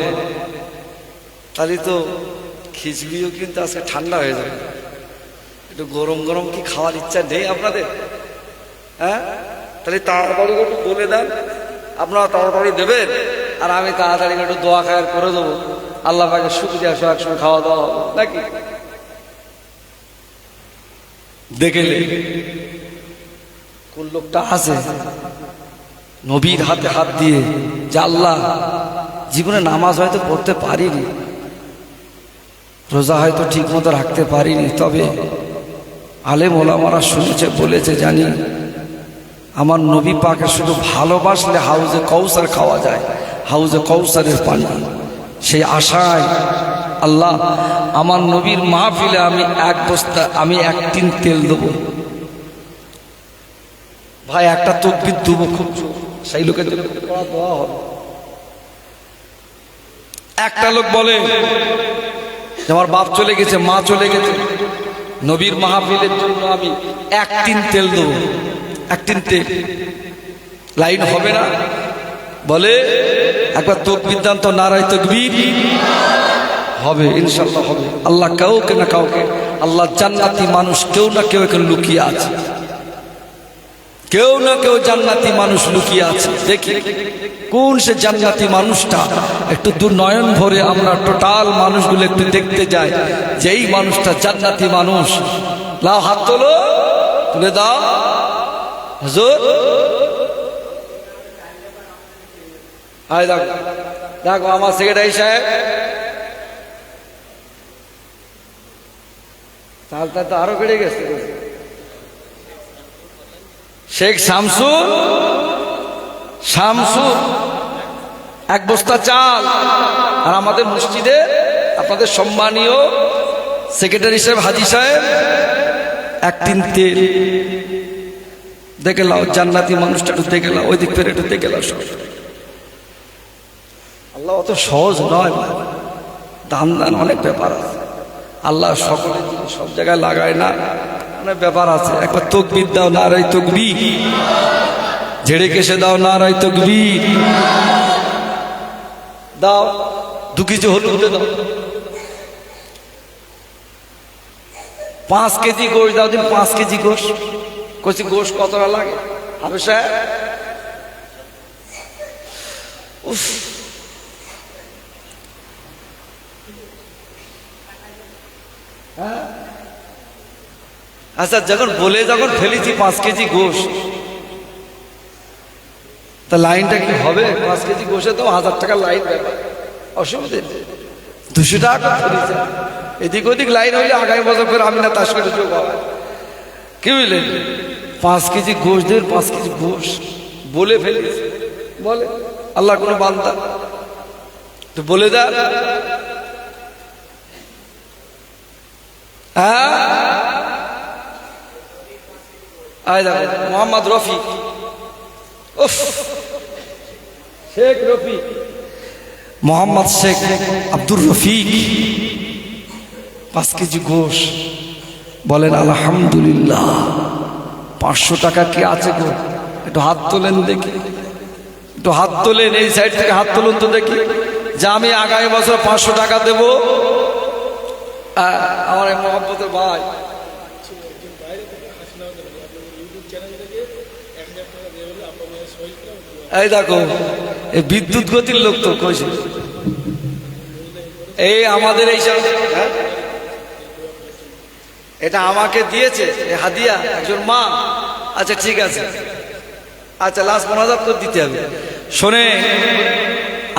তাহলে তো খিচুড়িও কিন্তু আজকে ঠান্ডা হয়ে যাবে। একটু গরম গরম কি খাওয়ার ইচ্ছা নেই আপনাদের? হ্যাঁ তাহলে তাড়াতাড়ি একটু বলে দেন, আপনারা তাড়াতাড়ি দেবেন আর আমি তাড়াতাড়ি একটু দোয়া খায়ের করে দেবো, আল্লাহ পাকে শুকরিয়া সহ একসঙ্গে খাওয়া দাওয়া হবে নাকি? দেখে কোন লোকটা আছে নবীর হাতে হাত দিয়ে যে আল্লাহ জীবনে নামাজ হয়তো পড়তে পারিনি, রোজা হয়তো ঠিক মতো রাখতে পারিনি, তবে আলেম ওলামারা শুনেছে বলেছে জানি আমার নবী পাকে শুধু ভালোবাসলে হাউজে কৌসার খাওয়া যায়, হাউজে কৌসারের পানি। সেই আশায় আল্লাহ আমার নবীর মাহফিলে আমি এক বস্তা আমি একদিন তেল দেবো। ভাই একটা তকবীর দেবো খুব সেই লোকের দোয়া হবে। একটা লোক বলে আমার বাপ চলে গেছে, মা চলে গেছে, নবীর মাহফিলের জন্য আমি একদিন তেল দেবো, একদিন তেল লাইন হবে না? বলে একবার তকবীর দান তো, নারায়ে তাকবীর। হবে ইনশাআল্লাহ হবে। আল্লাহ কাউকে না কাউকে, আল্লাহ জান্নাতি মানুষ কেউ না কেউ এখানে লুকিয়ে আছে, কেউ না কেউ জান্নাতি মানুষ লুকিয়ে আছে। দেখি কোন সে জান্নাতি মানুষটা, একটু দূর নয়ন ভরে আমরা টোটাল মানুষগুলো একটু দেখতে যাই যে এই মানুষটা জান্নাতি মানুষ। লাও হাত তোলো, তুলে দাও। হুজুর আয় দেখো দেখো আমার সেক্রেটারি সাহেব, চালটা তো আরো বেড়ে গেছে। শেখ শামসুর, শামসুর এক বস্তা চাল, আর আমাদের মসজিদে আপনাদের সম্মানীয় সেক্রেটারি সাহেব হাজি সাহেব একদিন তেল। দেখে লাও জান্নাতি মানুষটা একটু দেখে লাও, ওই দিক ফেরে একটু দেখে লাও। সব আল্লাহ অত সহজ নয়, দান দান অনেক ব্যাপার আছে, আল্লাহ সকলে সব জায়গায় লাগায় না, অনেক ব্যাপার আছে। একবার তাকবীর দাও, নারায়ে তাকবীর। ঝেড়ে কেসে দাও, নারায়ে তাকবীর। দাও 2 কেজি হলুদ দাও, 5 কেজি গোশ দাও, দিন 5 কেজি গোশ। কইছি গোশ কতটা লাগে হাফেজ সাহেব? উফ আচ্ছা যখন বলে যখন ফেলেছি 5 কেজি গোশ, তা লাইনটা কি হবে? 5 কেজি গোশে তো 1000 টাকার লাইন ব্যাপার, অসুবিধে 200 টাকা ফেলেছে। এদিক ওদিক লাইন হইলে আগামী বছর করে আমি না তাস করে যোগ হবে। কি বুঝলেন? 5 কেজি গোশ দেন, 5 কেজি গোশ বলে ফেলেছে। বলে আল্লাহ কোনো বান্দা তো বলে দেন। হ্যাঁ আয় দেখো মোহাম্মদ রফি, উফ শেখ রফি, মোহাম্মদ শেখ আব্দুর রফিক 5 কেজি গোশ। বলেন আলহামদুলিল্লাহ। 500 টাকা কি আছে গো? একটু হাত তোলেন দেখি, একটু হাত তোলেন, এই সাইড থেকে হাত তুলুন তো দেখি। যে আমি আগামী বছর 500 টাকা দেব। আমার এই মহব্বতের ভাই এই দেখো এই বিদ্যুৎ গতির লোক তো কইছে এই আমাদের এই সব এটা আমাকে দিয়েছে হাদিয়া একজন মা। আচ্ছা ঠিক আছে, আচ্ছা লাস্ট 5000 তো দিতে হবে। শোনে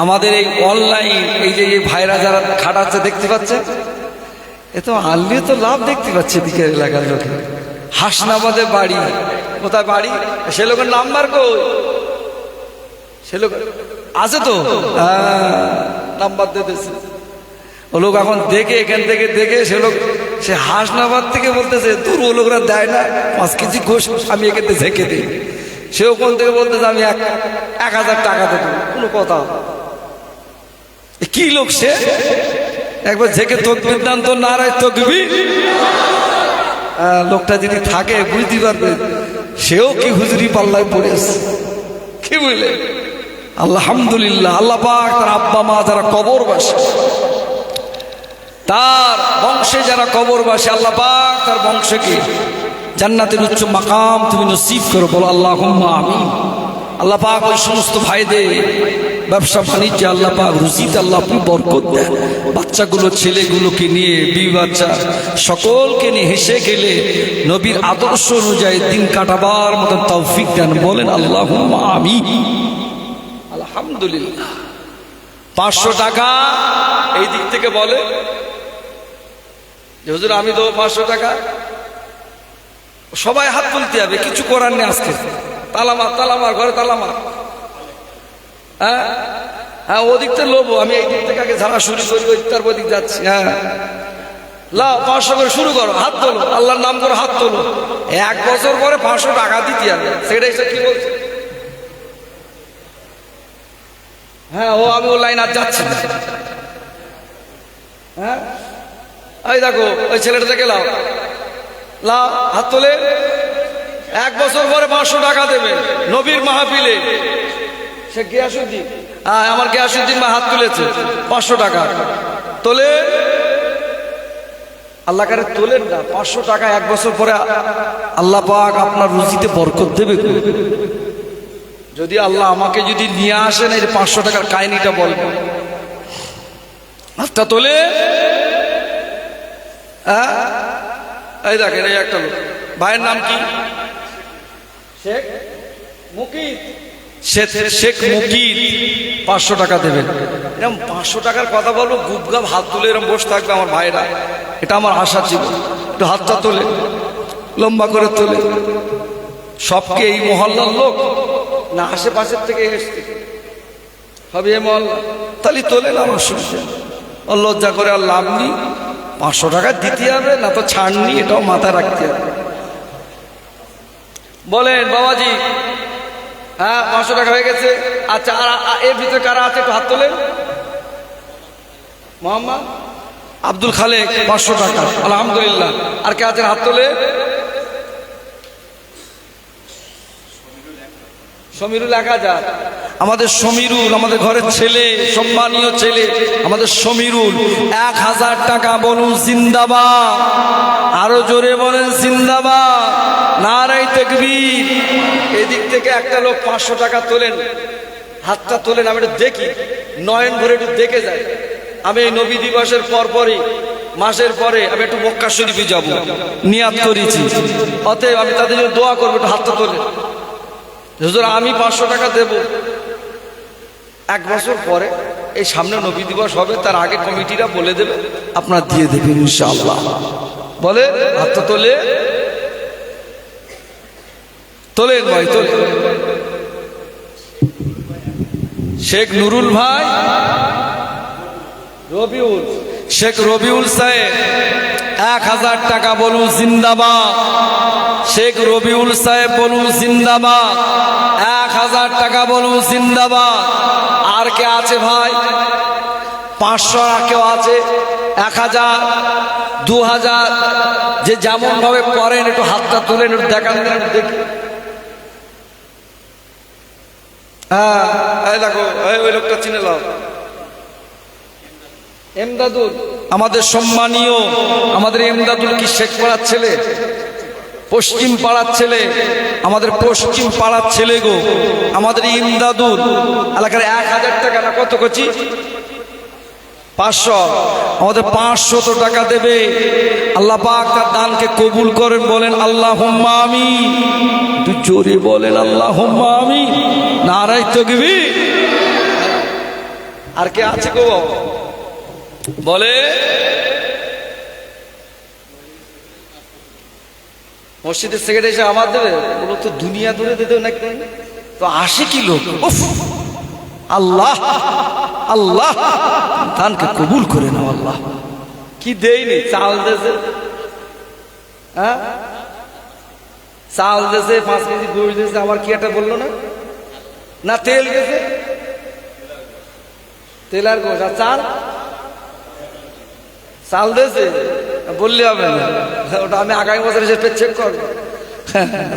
আমাদের এই অনলাইন এই যে ভাইরা যারা খাটাচ্ছে দেখতে পাচ্ছেন, এ তো আনলে তো লাভ দেখতে পাচ্ছে দিকের এলাকার লোকে। হাসনাবাদে বাড়ি, কোথায় বাড়ি? সে লোকের নাম্বার কই? সে লোক আছে তো, নাম্বার দিতেছে। ও লোক এখন দেখে এখান থেকে দেখে সে লোক সে হাসনাবাদ থেকে বলতেছে দূর ও লোকরা দেয় না 5 কেজি গোশ আমি এখান থেকে ঝেঁকে দিই। সে ওখান থেকে বলতেছে আমি 1000 টাকা দেবো। কোনো কথা কি লোক সে? একবার ঝেঁকে তকবির দান তো নারায় তকবির। লোকটা যদি থাকে বুঝতে পারবে সেও কি হুজুরি পাল্লায় পড়েছে। কি বুঝলে? আলহামদুলিল্লাহ, আল্লাহ পাক তার আব্বা মা যারা কবরবাসী, তার বংশে যারা কবরবাসী, আল্লাহ পাক তার বংশকে জান্নাতের উচ্চ মাকাম তুমি নসিব করো, বলো আল্লাহুম্মা আমিন। আল্লাহ পাক ওই সমস্ত ভাইদের ব্যবসা বাণিজ্যে আল্লাহ পাক রুজিতে আল্লাহ আপনি বরকত দেন। বাচ্চাগুলো ছেলেগুলোকে নিয়ে বিবি বাচ্চা সকলকে নিয়ে হেসে গেলে নবীর আদর্শ অনুযায়ী দিন কাটাবার মতন তৌফিক দেন, বলেন আল্লাহুম্মা আমিন। আলহামদুলিল্লাহ। 500 টাকা এই দিক থেকে বলে যে হুজুর আমি দেবো 500 টাকা। সবাই হাত তুলতে হবে, কিছু করার নেই আজকে। তালামার ঘরে তালামার। হ্যাঁ হ্যাঁ, ওদিক থেকে লোবো, আমি এই দিক থেকে আগে ঝাড়া শুরু করি, তারপর দিক যাচ্ছি। হ্যাঁ লাও 500 করে শুরু করো, হাত তোলো, আল্লাহর নাম করে হাত তোলো। 1 বছর পরে 500 টাকা দিতে হবে, সেটাই সে কি বলছে? হ্যাঁ ও আমি ও লাইন আর যাচ্ছি না। হ্যাঁ এই দেখো ওই ছেলেটাকে লাও লাও হাত তোলে। 1 বছর পরে 500 টাকা দেবে নবীর মাহফিলে। সে গিয়াসুদ্দিন, আমার গিয়াসুদ্দিন মা হাত তুলেছে 500 টাকা তোলে। আল্লাহ কারে তোলেন না 500 টাকা 1 বছর পরে আল্লাহ পাক আপনার রুজিতে বরকত দেবে। যদি আল্লাহ আমাকে যদি নিয়ে আসেন এই 500 টাকার কাহিনীটা বলবো। হাতটা তোলে। হ্যাঁ এই দেখেন এই একটা লোক, ভাইয়ের নাম কি? শেখ মুকিত। শেখ মুকিত 500 টাকা দেবেন। এরকম 500 টাকার কথা বলবো, গুবগাব হাত তুলে এরকম বসে থাকবে আমার ভাইরা। এটা আমার আশা ছিল। একটু হাতটা তোলে, লম্বা করে তোলে। সবকে এই মহল্লার লোক না আশেপাশের থেকে এসছে হবে এ মহল্লা, তাহলে তোলেন। আমার শুনছে লজ্জা করে আর লাভ নেই, 500 টাকা দিতে হবে না তো ছাড় নি, এটাও মাথায় রাখতে হবে। বলেন বাবাজি। হ্যাঁ 500 টাকা হয়ে গেছে। আচ্ছা আর এর ভিতরে কারা আছে একটু হাত তোলেন। মোহাম্মদ আব্দুল খালেক 500 টাকা, আলহামদুলিল্লাহ। আর কে আছেন হাত তোলে? সমীরুল 1000। আমাদের সমীরুল, আমাদের ঘরের ছেলে, সম্মানীয় ছেলে আমাদের সমীরুল 1000 টাকা। বলুন জিন্দাবাদ, আরো জোরে বলেন জিন্দাবাদ, নারায়ে তাকবীর। এদিক থেকে একটা লোক 500 টাকা তোলেন, হাতটা তোলেন। আমি একটু দেখি, নয়ন ভরে একটু দেখে যাই। আমি এই নবী দিবসের পরপরই মাসের পরে আমি একটু মক্কা শরীফে যাব, নিয়াত করেছি। অতএব আমি তাদের জন্য দোয়া করবো। একটু হাতটা তোলেন। হুজুর আমি 500 টাকা দেব। 1 বছর পরে এই সামনে নবী দিবস হবে, তার আগে কমিটিরা বলে দেবে, আপনার দিয়ে দেবেন ইনশাআল্লাহ। বলে হাতটা তোলে, তোলেন ভাই তোলেন। শেখ নুরুল ভাই, রবিউল, শেখ রবিউল সাহেব 1000 টাকা। বলুন জিন্দাবাদ। শেখ রবিউল সাহেব বলুন জিন্দাবাদ। 1000 টাকা বলুন জিন্দাবাদ। আর কে আছে ভাই? 500 আর কেউ আছে? 1000, 2000, যে যেমন ভাবে করেন একটু হাতটা তুলেন, একটু দেখান, দেখি। হ্যাঁ এই দেখো ওই লোকটা চিনে নাও। এমদাদুল আমাদের সম্মানীয়, আমাদের এমদাদুল কি শেখ পাড়ার ছেলে, পশ্চিম পাড়ার ছেলে, আমাদের পশ্চিম পাড়ার ছেলে গো। আমাদের ইমদাদুল এলাকার 1000 টাকা না কত কচি 500, আমাদের 500 টাকা দেবে। আল্লাহ পাক তার দানকে কবুল করেন, বলেন আল্লাহুম্মা আমিন। একটু জোরে বলেন আল্লাহুম্মা আমিন। নারায়ে তাকবীর। আর কে আছে গো বলে? মসজিদের সেক্রেটারি এসে আমার দেবে, ওগুলো তো দুনিয়া দূরে দিতে নাকি, তো আসে কি লোক। উফ, আল্লাহ আল্লাহ দানকে কবুল করে নাও আল্লাহ। কি দেয়নি, চাল দেশে, হ্যাঁ চাল দেশে, 5 কেজি গোশ দেশে, আমার কি একটা বললো না, না তেল গেছে, তেল আর গোশ, আর চাল, চাল দেশে বললে হবে না, ওটা আমি আগামী বছর এসে চেক করবো,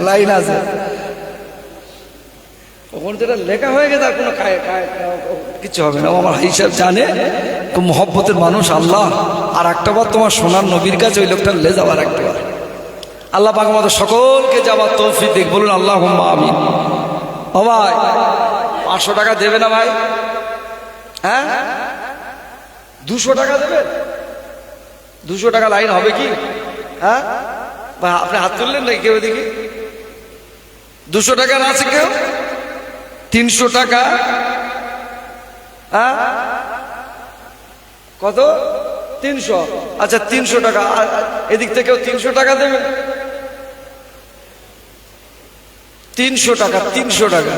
লাইন আছে ওখানে যেটা লেখা হয়ে গেছে, আর কোনো কিছু হবে না। আমার হিসাব জানে, খুব মহব্বতের মানুষ আল্লাহ। আর একটা বার তোমার সোনার নবীর কাছে ওই লোকটার লে যাওয়ার একটা বার আল্লাহ পাক আমাদের সকলকে যাওয়ার তৌফিক দিক, বলুন আল্লাহুম্মা আমিন। ও ভাই 500 টাকা দেবে না ভাই? হ্যাঁ 200 টাকা দেবে? 200 টাকা লাইন হবে কি? হ্যাঁ ভাই আপনি হাত তুললেন নাকি কেউ? দেখি 200 টাকার আছে কেউ? 300 টাকা, হ্যাঁ কত? 300। আচ্ছা 300 টাকা। এদিক থেকেও 300 টাকা দেবে? 300 টাকা, 300 টাকা,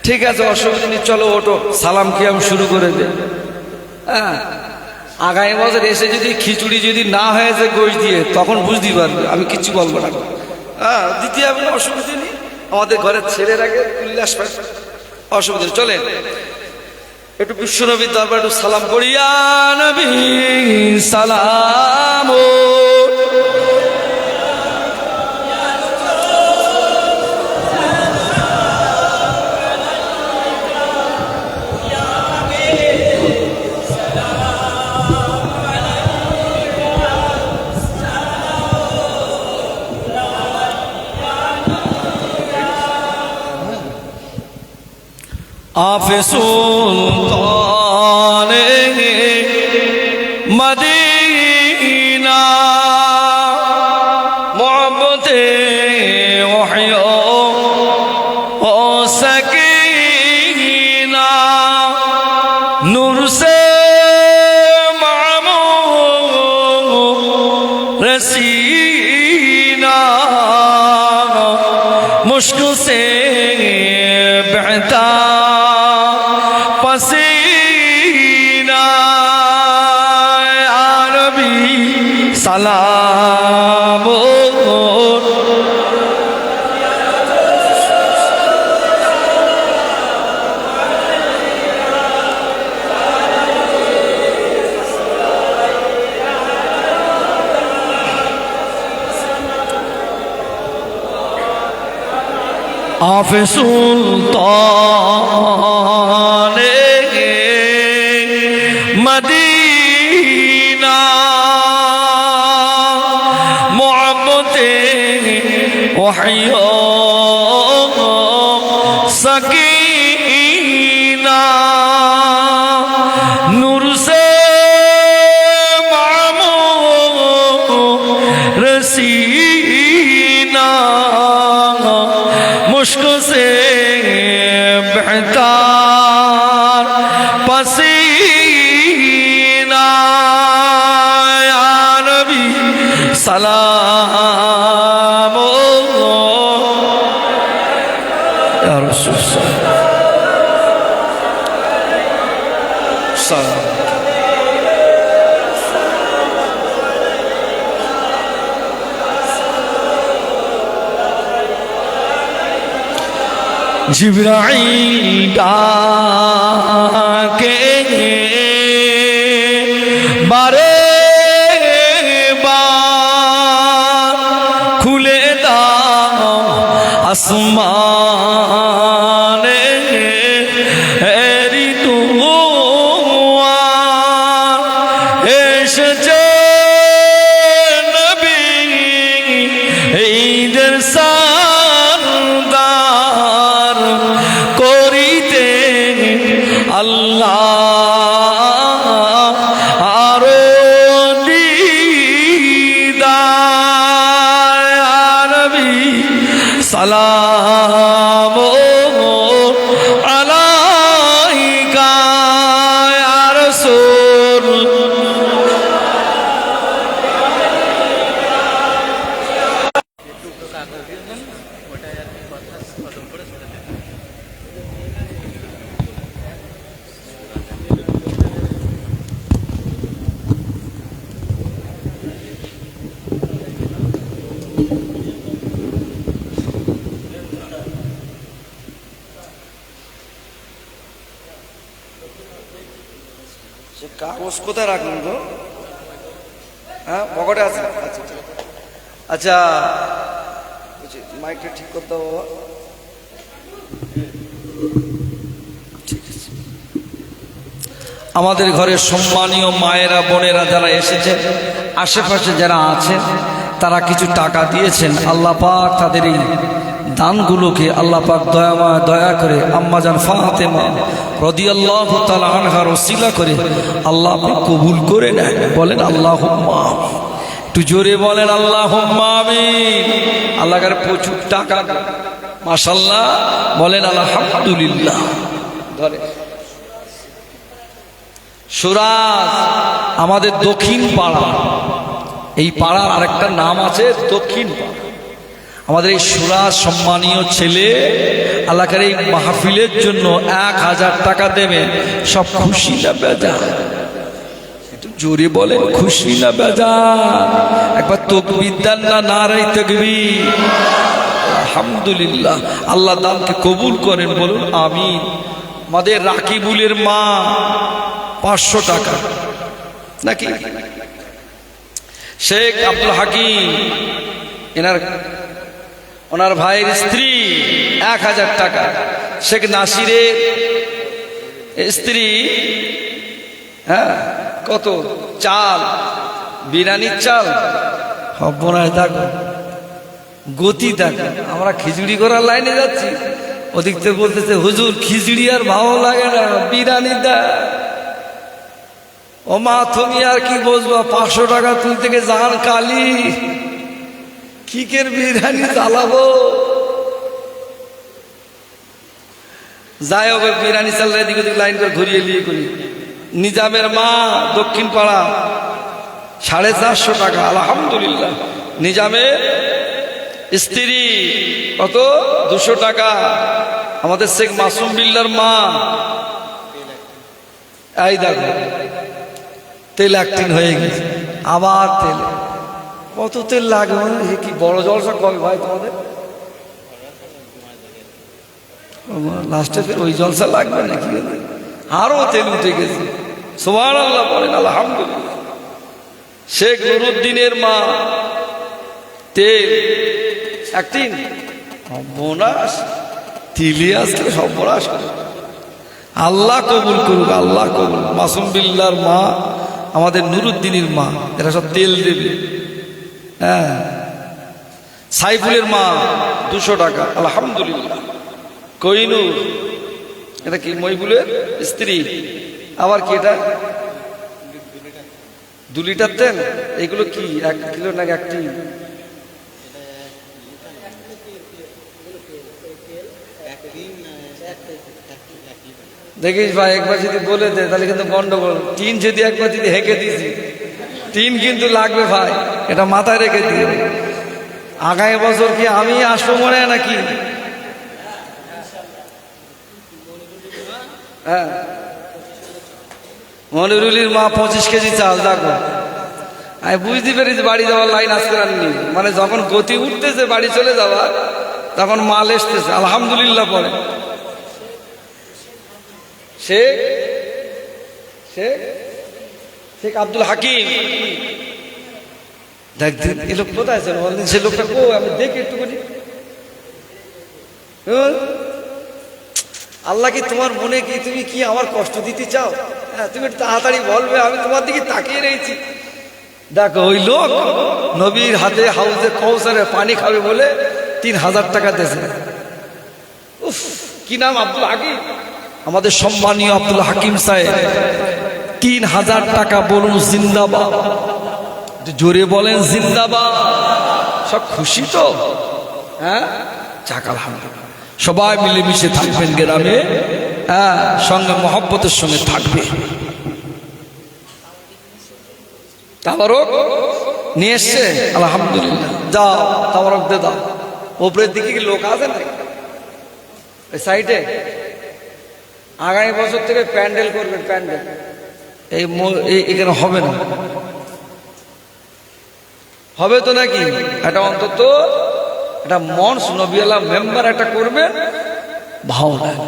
ঠিক আছে, অসুবিধা নেই, চলো ওটো, সালাম কিয়াম শুরু করে দে। হ্যাঁ আগামী বছর এসে যদি খিচুড়ি যদি না হয়েছে গোশ দিয়ে, তখন বুঝতে পারবে, আমি কিচ্ছু বলবো না। হ্যাঁ দিতে হবে না, অসুবিধা নেই, আমাদের ঘরের ছেলের আগে উল্লাস পায়, অসুবিধা নেই। চলেন একটু বিশ্বনবীর দরবার একটু সালাম করি। ইয়া নবী সালাম, आफ़े सुल्ताने मदीना मोहब्बते वहियो ओ सकीना नूर से मामूर रसीना मुश्क से बहता पसीना या नबी सलाम। आफ़े सुल्ताने मदीना मोहब्बते वहियो सकीना नूर से मामूर रसीना मुश्क से बहता पसीना या नबी सलाम या रसूल सलाम। जिब्राइल डाके बारे बार खुले दाओ आसमाने हेरी दुआ সে কাগজ কোথায় রাখলেন গো? হ্যাঁ, পকেটে আছে। আচ্ছা আচ্ছা, মাইকটা ঠিক করতে হবে বাবা। ঠিক আছে। আমাদের ঘরের সম্মানীয় মায়েরা বোনেরা যারা এসেছেন, আশেপাশে যারা আছেন, তারা কিছু টাকা দিয়েছেন। আল্লাহ পাক তাদের এই দানগুলোকে আল্লাহ পাক দয়া করে আম্মাজান ফাতেমা রাদিয়াল্লাহু তাআলা আনহার ওসিলা করে আল্লাহ আপনি কবুল করে নেন। বলেন আল্লাহুম্মা আমিন। একটু জোরে বলেন আল্লাহুম্মা আমিন। আল্লাহ কাছে প্রচুর টাকা, মাশাআল্লাহ, বলেন আলহামদুলিল্লাহ। ধরে সুরাজ আমাদের দক্ষিণ পাড়া, এই পাড়ার আরেকটা নাম আছে দক্ষিণ পাড়া। আমাদের এই সুরাজ সম্মানীয় ছেলে আল্লাহর এই মাহফিলের জন্য 1000 টাকা দেবেন। সব খুশি না বেজার? একটু জোরে বলেন খুশি না বেজার? একবার তাকবীর দেন না, নারে তাকবীর। আলহামদুলিল্লাহ, আল্লাহ দানকে কবুল করেন, বলুন আমিন। আমাদের রাকিবুলের মা 500 টাকা নাকি? শেখ আব্দুল হাকিম ওনার ভাইয়ের স্ত্রী 1000 টাকা। শেখ নাসিরের স্ত্রী, হ্যাঁ, কত? চাল, বিরিয়ানির চাল। সর্বনাশ, দেখো গতি দেখো। আমরা খিচুড়ি করার লাইনে যাচ্ছি, ওদিক থেকে বলতেছে হুজুর খিচুড়ি আর ভালো লাগে না, বিরিয়ানি দা। ও মা, তুমি আর কি বুঝবা? 500 টাকা তুলতে গিয়ে জান কালি, কিকের বিরিয়ানি চালাবো। যাই হোক, বিরিয়ানি চালার এদিক ওদিক লাইন করে ঘুরিয়ে নিয়ে করি। নিজামের মা দক্ষিণ পাড়া 450 টাকা। আলহামদুলিল্লাহ। নিজামের স্ত্রী কত? 200 টাকা। আমাদের শেখ মাসুম বিল্লার মা, এই দেখো তেল 1 টিন হয়ে গেছে। আবার তেল, কত তেল লাগবে? কি বড় জলসা কবে ভাই তোমাদের? লাস্টে ওই জলসা লাগবে নাকি? আরো তেল উঠে গেছে। সুবহানাল্লাহ, বলেন আলহামদুলিল্লাহ। শেখ নুরুদ্দিনের মা তেল 1 টিন। বোনাস তিলি আজকে সব বোনাস করে। আল্লাহ কবুল করুক, আল্লাহ কবুল। মাসুম বিল্লার মা, আমাদের নুরুদ্দিনের মা, এরা সব তেল দেবে। হ্যাঁ, সাইফুলের মা 200 টাকা। আলহামদুলিল্লাহ। কইনুর, এটা কি? মইবুলের স্ত্রী। আবার কি এটা? 2 লিটার তেল। এগুলো কি 1 কিলো নাকি 1 টিন? দেখিস ভাই, একবার যদি বলে দে তাহলে কিন্তু গন্ডগোল। টিন যদি একবার যদি হেঁকে দিয়েছি, টিন কিন্তু লাগবে ভাই, এটা মাথায় রেখে দিয়ে। আগামী বছর কি আমি আসবো মনে হয় নাকি? হ্যাঁ, মনিরুলির মা 25 কেজি চাল। দেখো, আমি বুঝতে পেরেছি বাড়ি যাওয়ার লাইন আজকে আননি, মানে যখন গতি উঠতেছে বাড়ি চলে যাওয়া, তখন মাল এসতেছে। আলহামদুলিল্লাহ। পরে শেখ শেখ শেখ আব্দুল হাকিম, দেখ এ লোক কোথায় আছে? সে লোকটা কো, আমি দেখি একটুখানি। আল্লাহ কি তোমার মনে কি, তুমি কি আমার কষ্ট দিতে চাও? হ্যাঁ, তুমি একটু তাড়াতাড়ি বলবে, আমি তোমার দিকে তাকিয়ে রয়েছি। দেখো, ওই লোক নবীর হাতে হাউজে কৌসারে পানি খাবে বলে 3000 টাকা দিয়েছে। উফ, কি নাম? আব্দুল হাকিম। আমাদের সম্মানীয় আব্দুল হাকিম সাহেব 3000 টাকা। বলুন জিন্দাবাদ, জোরে বলেন জিন্দাবাদ। সব খুশি তো? হ্যাঁ, যাক আলহামদুলিল্লাহ। সবাই মিলেমিশে থাকবেন গ্রামে, হ্যাঁ, সঙ্গে মহব্বতের সঙ্গে থাকবে। তাবারক নিয়ে এসছে, আলহামদুলিল্লাহ। যাও তাবারক দে দাও। উপরের দিকে কি লোক আছে না? এই সাইডে আগামী বছর থেকে প্যান্ডেল করবেন। প্যান্ডেল এখানে হবে না, হবে তো নাকি? এটা অন্তত একটা মঞ্চ নবীওয়ালা মেম্বার একটা করবেন, ভালো লাগে।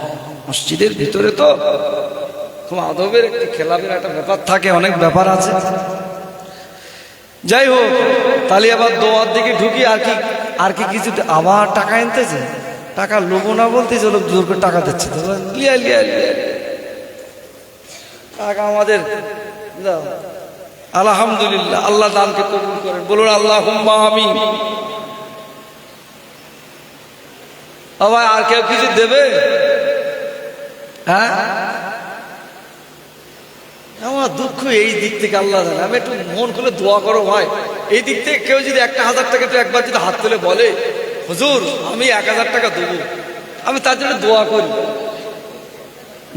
মসজিদের ভিতরে তো খুব আদবের একটি খেলাপের একটা ব্যাপার থাকে, অনেক ব্যাপার আছে। যাই হোক, তাহলে আবার দোয়ার দিকে ঢুকি। আর কি কিছু আবার টাকা আনতেছে, টাকা লোবো না বলতেছে, লোক জোর করে টাকা দিচ্ছে, লিয়া লিয়া লিয়া টাকা আমাদের দাও। আলহামদুলিল্লাহ, আল্লাহ দানকে কবুল করেন, বলুন আল্লাহুম্মা আমিন। আবার আর কেউ কিছু দেবে? হ্যাঁ, আমার দুঃখ এই দিক থেকে, আল্লাহ জানে। আমি একটু মন খুলে দোয়া করো ভাই। এই দিক থেকে কেউ যদি 1000 টাকা একটু একবার যদি হাত তুলে বলে হুজুর আমি 1000 টাকা দেবো, আমি তার জন্য দোয়া করি।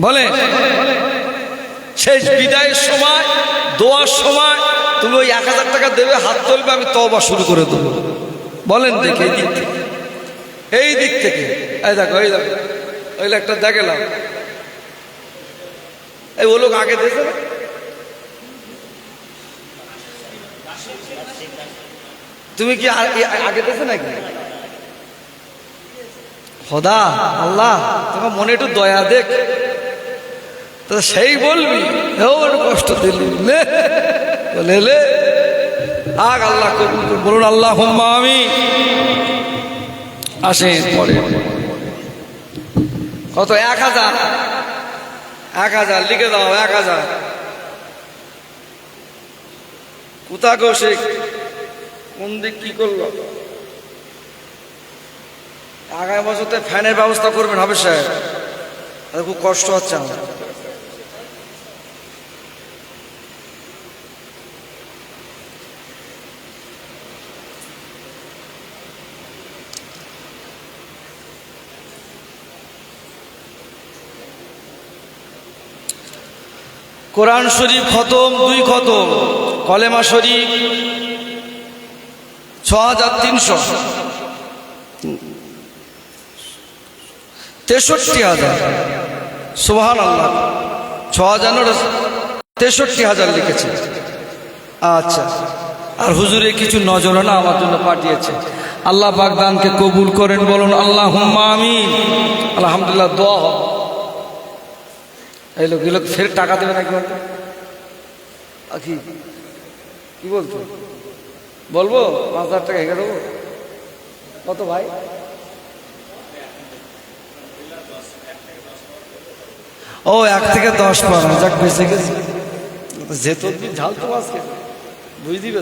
বলে শেষ বিদায়ের সময়, দোয়ার সময় তুমি ওই 1000 টাকা দেবে, হাত তুলবে, আমি তওবা শুরু করে দেবো। বলেন দেখে এই দিক থেকে, এই দিক থেকে। এই দেখো, এই দেখো, ওই একটা দেখলাম, এই ও লোক আগে দিয়েছে না? তুমি কি আগে দিয়েছে নাকি? খোদা আল্লাহ তোমার মনে একটু দয়া দেখ, তো সেই বলবি ওর কষ্ট দিলি বলে আগ আল্লাহ কবুল করুন, বলুন আল্লাহুম্মা আমিন। আসেন পরে কত? 1000 1000 লিখে দাও, 1000। কোথা গো শেখ, কোন দিক কি করলো? আগামী বছর তো ফ্যানের ব্যবস্থা করবেন হবে সাহেব, খুব কষ্ট হচ্ছে আমার। কোরআন শরীফ খতম 2 খতম, কলেমা শরীফ 6300, 63,000। সুবহানাল্লাহ, 63,000 লিখেছে। আচ্ছা, আর হুজুরে কিছু নজরানা আমার জন্য পাঠিয়েছে, আল্লাহ পাক দানকে কবুল করেন, বলুন আল্লাহুম্মা আমিন। আলহামদুলিল্লাহ, দোয়া হবে। এই লোক ফের টাকা দেবে নাকি বলতো? কি বলতো? বলবো 5,000 টাকা এগিয়ে দেবো। কত ভাই? ও 1 থেকে 10 পারা, যাক বেঁচে গেছে। যেত ঝাল তো আজকে বুঝ দিবে।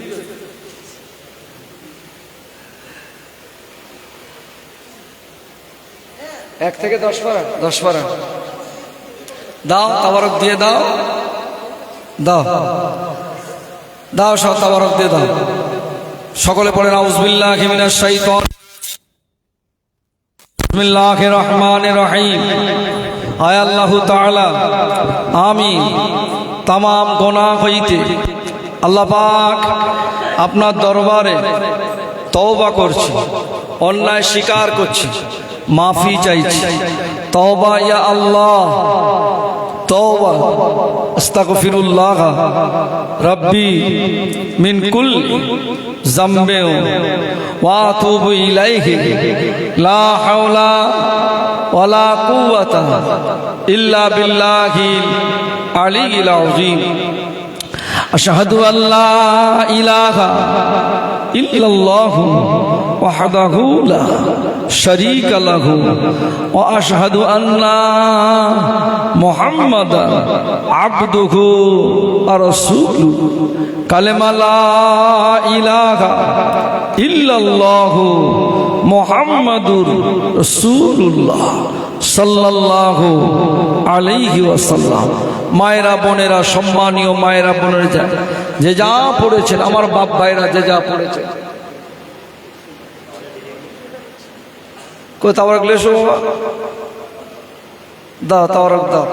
1 থেকে 10 পারা, 10 পারা দাও, তাবারক দিয়ে দাও, দাও দাও, সব তাবারক দিয়ে দাও। সকলে পড়েন আউযুবিল্লাহি মিনাশ শাইতান, বিসমিল্লাহির রহমানির রহিম। আয় আল্লাহ তাআলা, আমি তাম গুনাহ হইতে আল্লাহ পাক আপনার দরবারে তওবা করছি, অন্যায় স্বীকার করছি, মাফি চাইছি। তওবা ইয়া আল্লাহ, তওবা আস্তাগফিরুল্লাহ রাব্বি মিন কুল্লি যামবিন ওয়া আতুবু ইলাইহি লা হাওলা ওয়ালা কুওয়াতা ইল্লা বিল্লাহিল আলিয়্যিল আযীম। আশহাদু আল্লা ইলাহা ইল্লাল্লাহু ওয়াহদাহু লা শারীকা লাহু ওয়া আশহাদু আন্না মুহাম্মাদান আবদুহু ওয়া রাসূলুহু। কালেমা লা ইলাহা ইল্লাল্লাহু মুহাম্মাদুর রাসূলুল্লাহ সাল্লাল্লাহু আলাইহি ওয়াসাল্লাম। মায়েরা বোনেরা, সম্মানীয় মায়েরা বোনেরা, যে যা পড়েছেন, আমার বাপ ভাইরা যে যা পড়েছেন, কই তাওয়ারক লেসো বাবা, দাও তাওয়ারক দাও।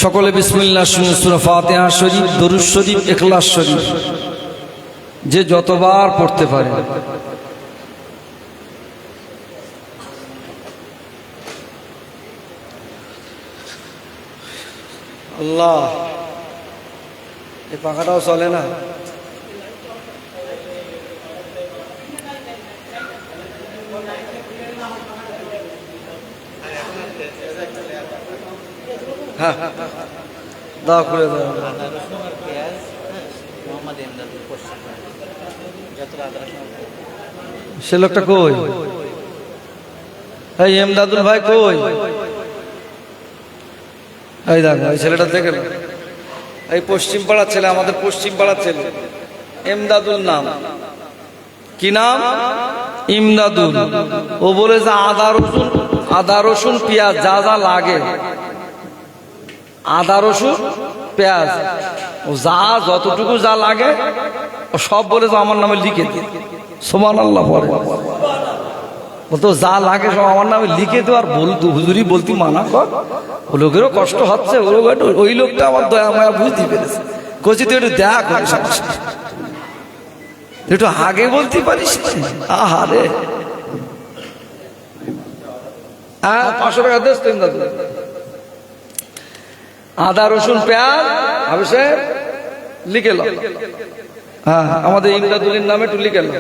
সকলে বিসমিল্লাহ শুনে সূরা ফাতিহা শরীফ, দরুদ শরীফ, ইখলাস শরীফ যে যতবার পড়তে পারে। আল্লাহ, এই পাখাটাও চলে না। হ্যাঁ, দাও খুলে দাও। সে লোকটা কই? এই এমদাদুল ভাই কই? এই দেখো এই ছেলেটা দেখে নাও। এই পশ্চিম পাড়ার ছেলে, আমাদের পশ্চিম পাড়ার ছেলে, এমদাদুল নাম। কি নাম? ইমদাদুল। ও বলে যে আদা রসুন পেঁয়াজ যা যা লাগে, আদা রসুন পেঁয়াজ ও যা যতটুকু যা লাগে ও সব বলে যে আমার নামে লিখে দে। সুবহানাল্লাহ পড়ে। বলতো যা লাগে সব আমার নামে লিখে দে, আর বলতো হুজুরি বলতি মানা কর, ও লোকেরও কষ্ট হচ্ছে। ওই লোকটা আমার দয়া মায়া বুঝতে পেরেছে, কচি তুই একটু দেখা করিস আমার সাথে, একটু আগে বলতে পারিস। আহারে, হ্যাঁ 500 টাকা দেশ তো ইমদাদুল। আদা রসুন পেঁয়াজ অবশ্যই লিখে লো। হ্যাঁ, আমাদের ইমদাদুলের নামে একটু লিখে লো।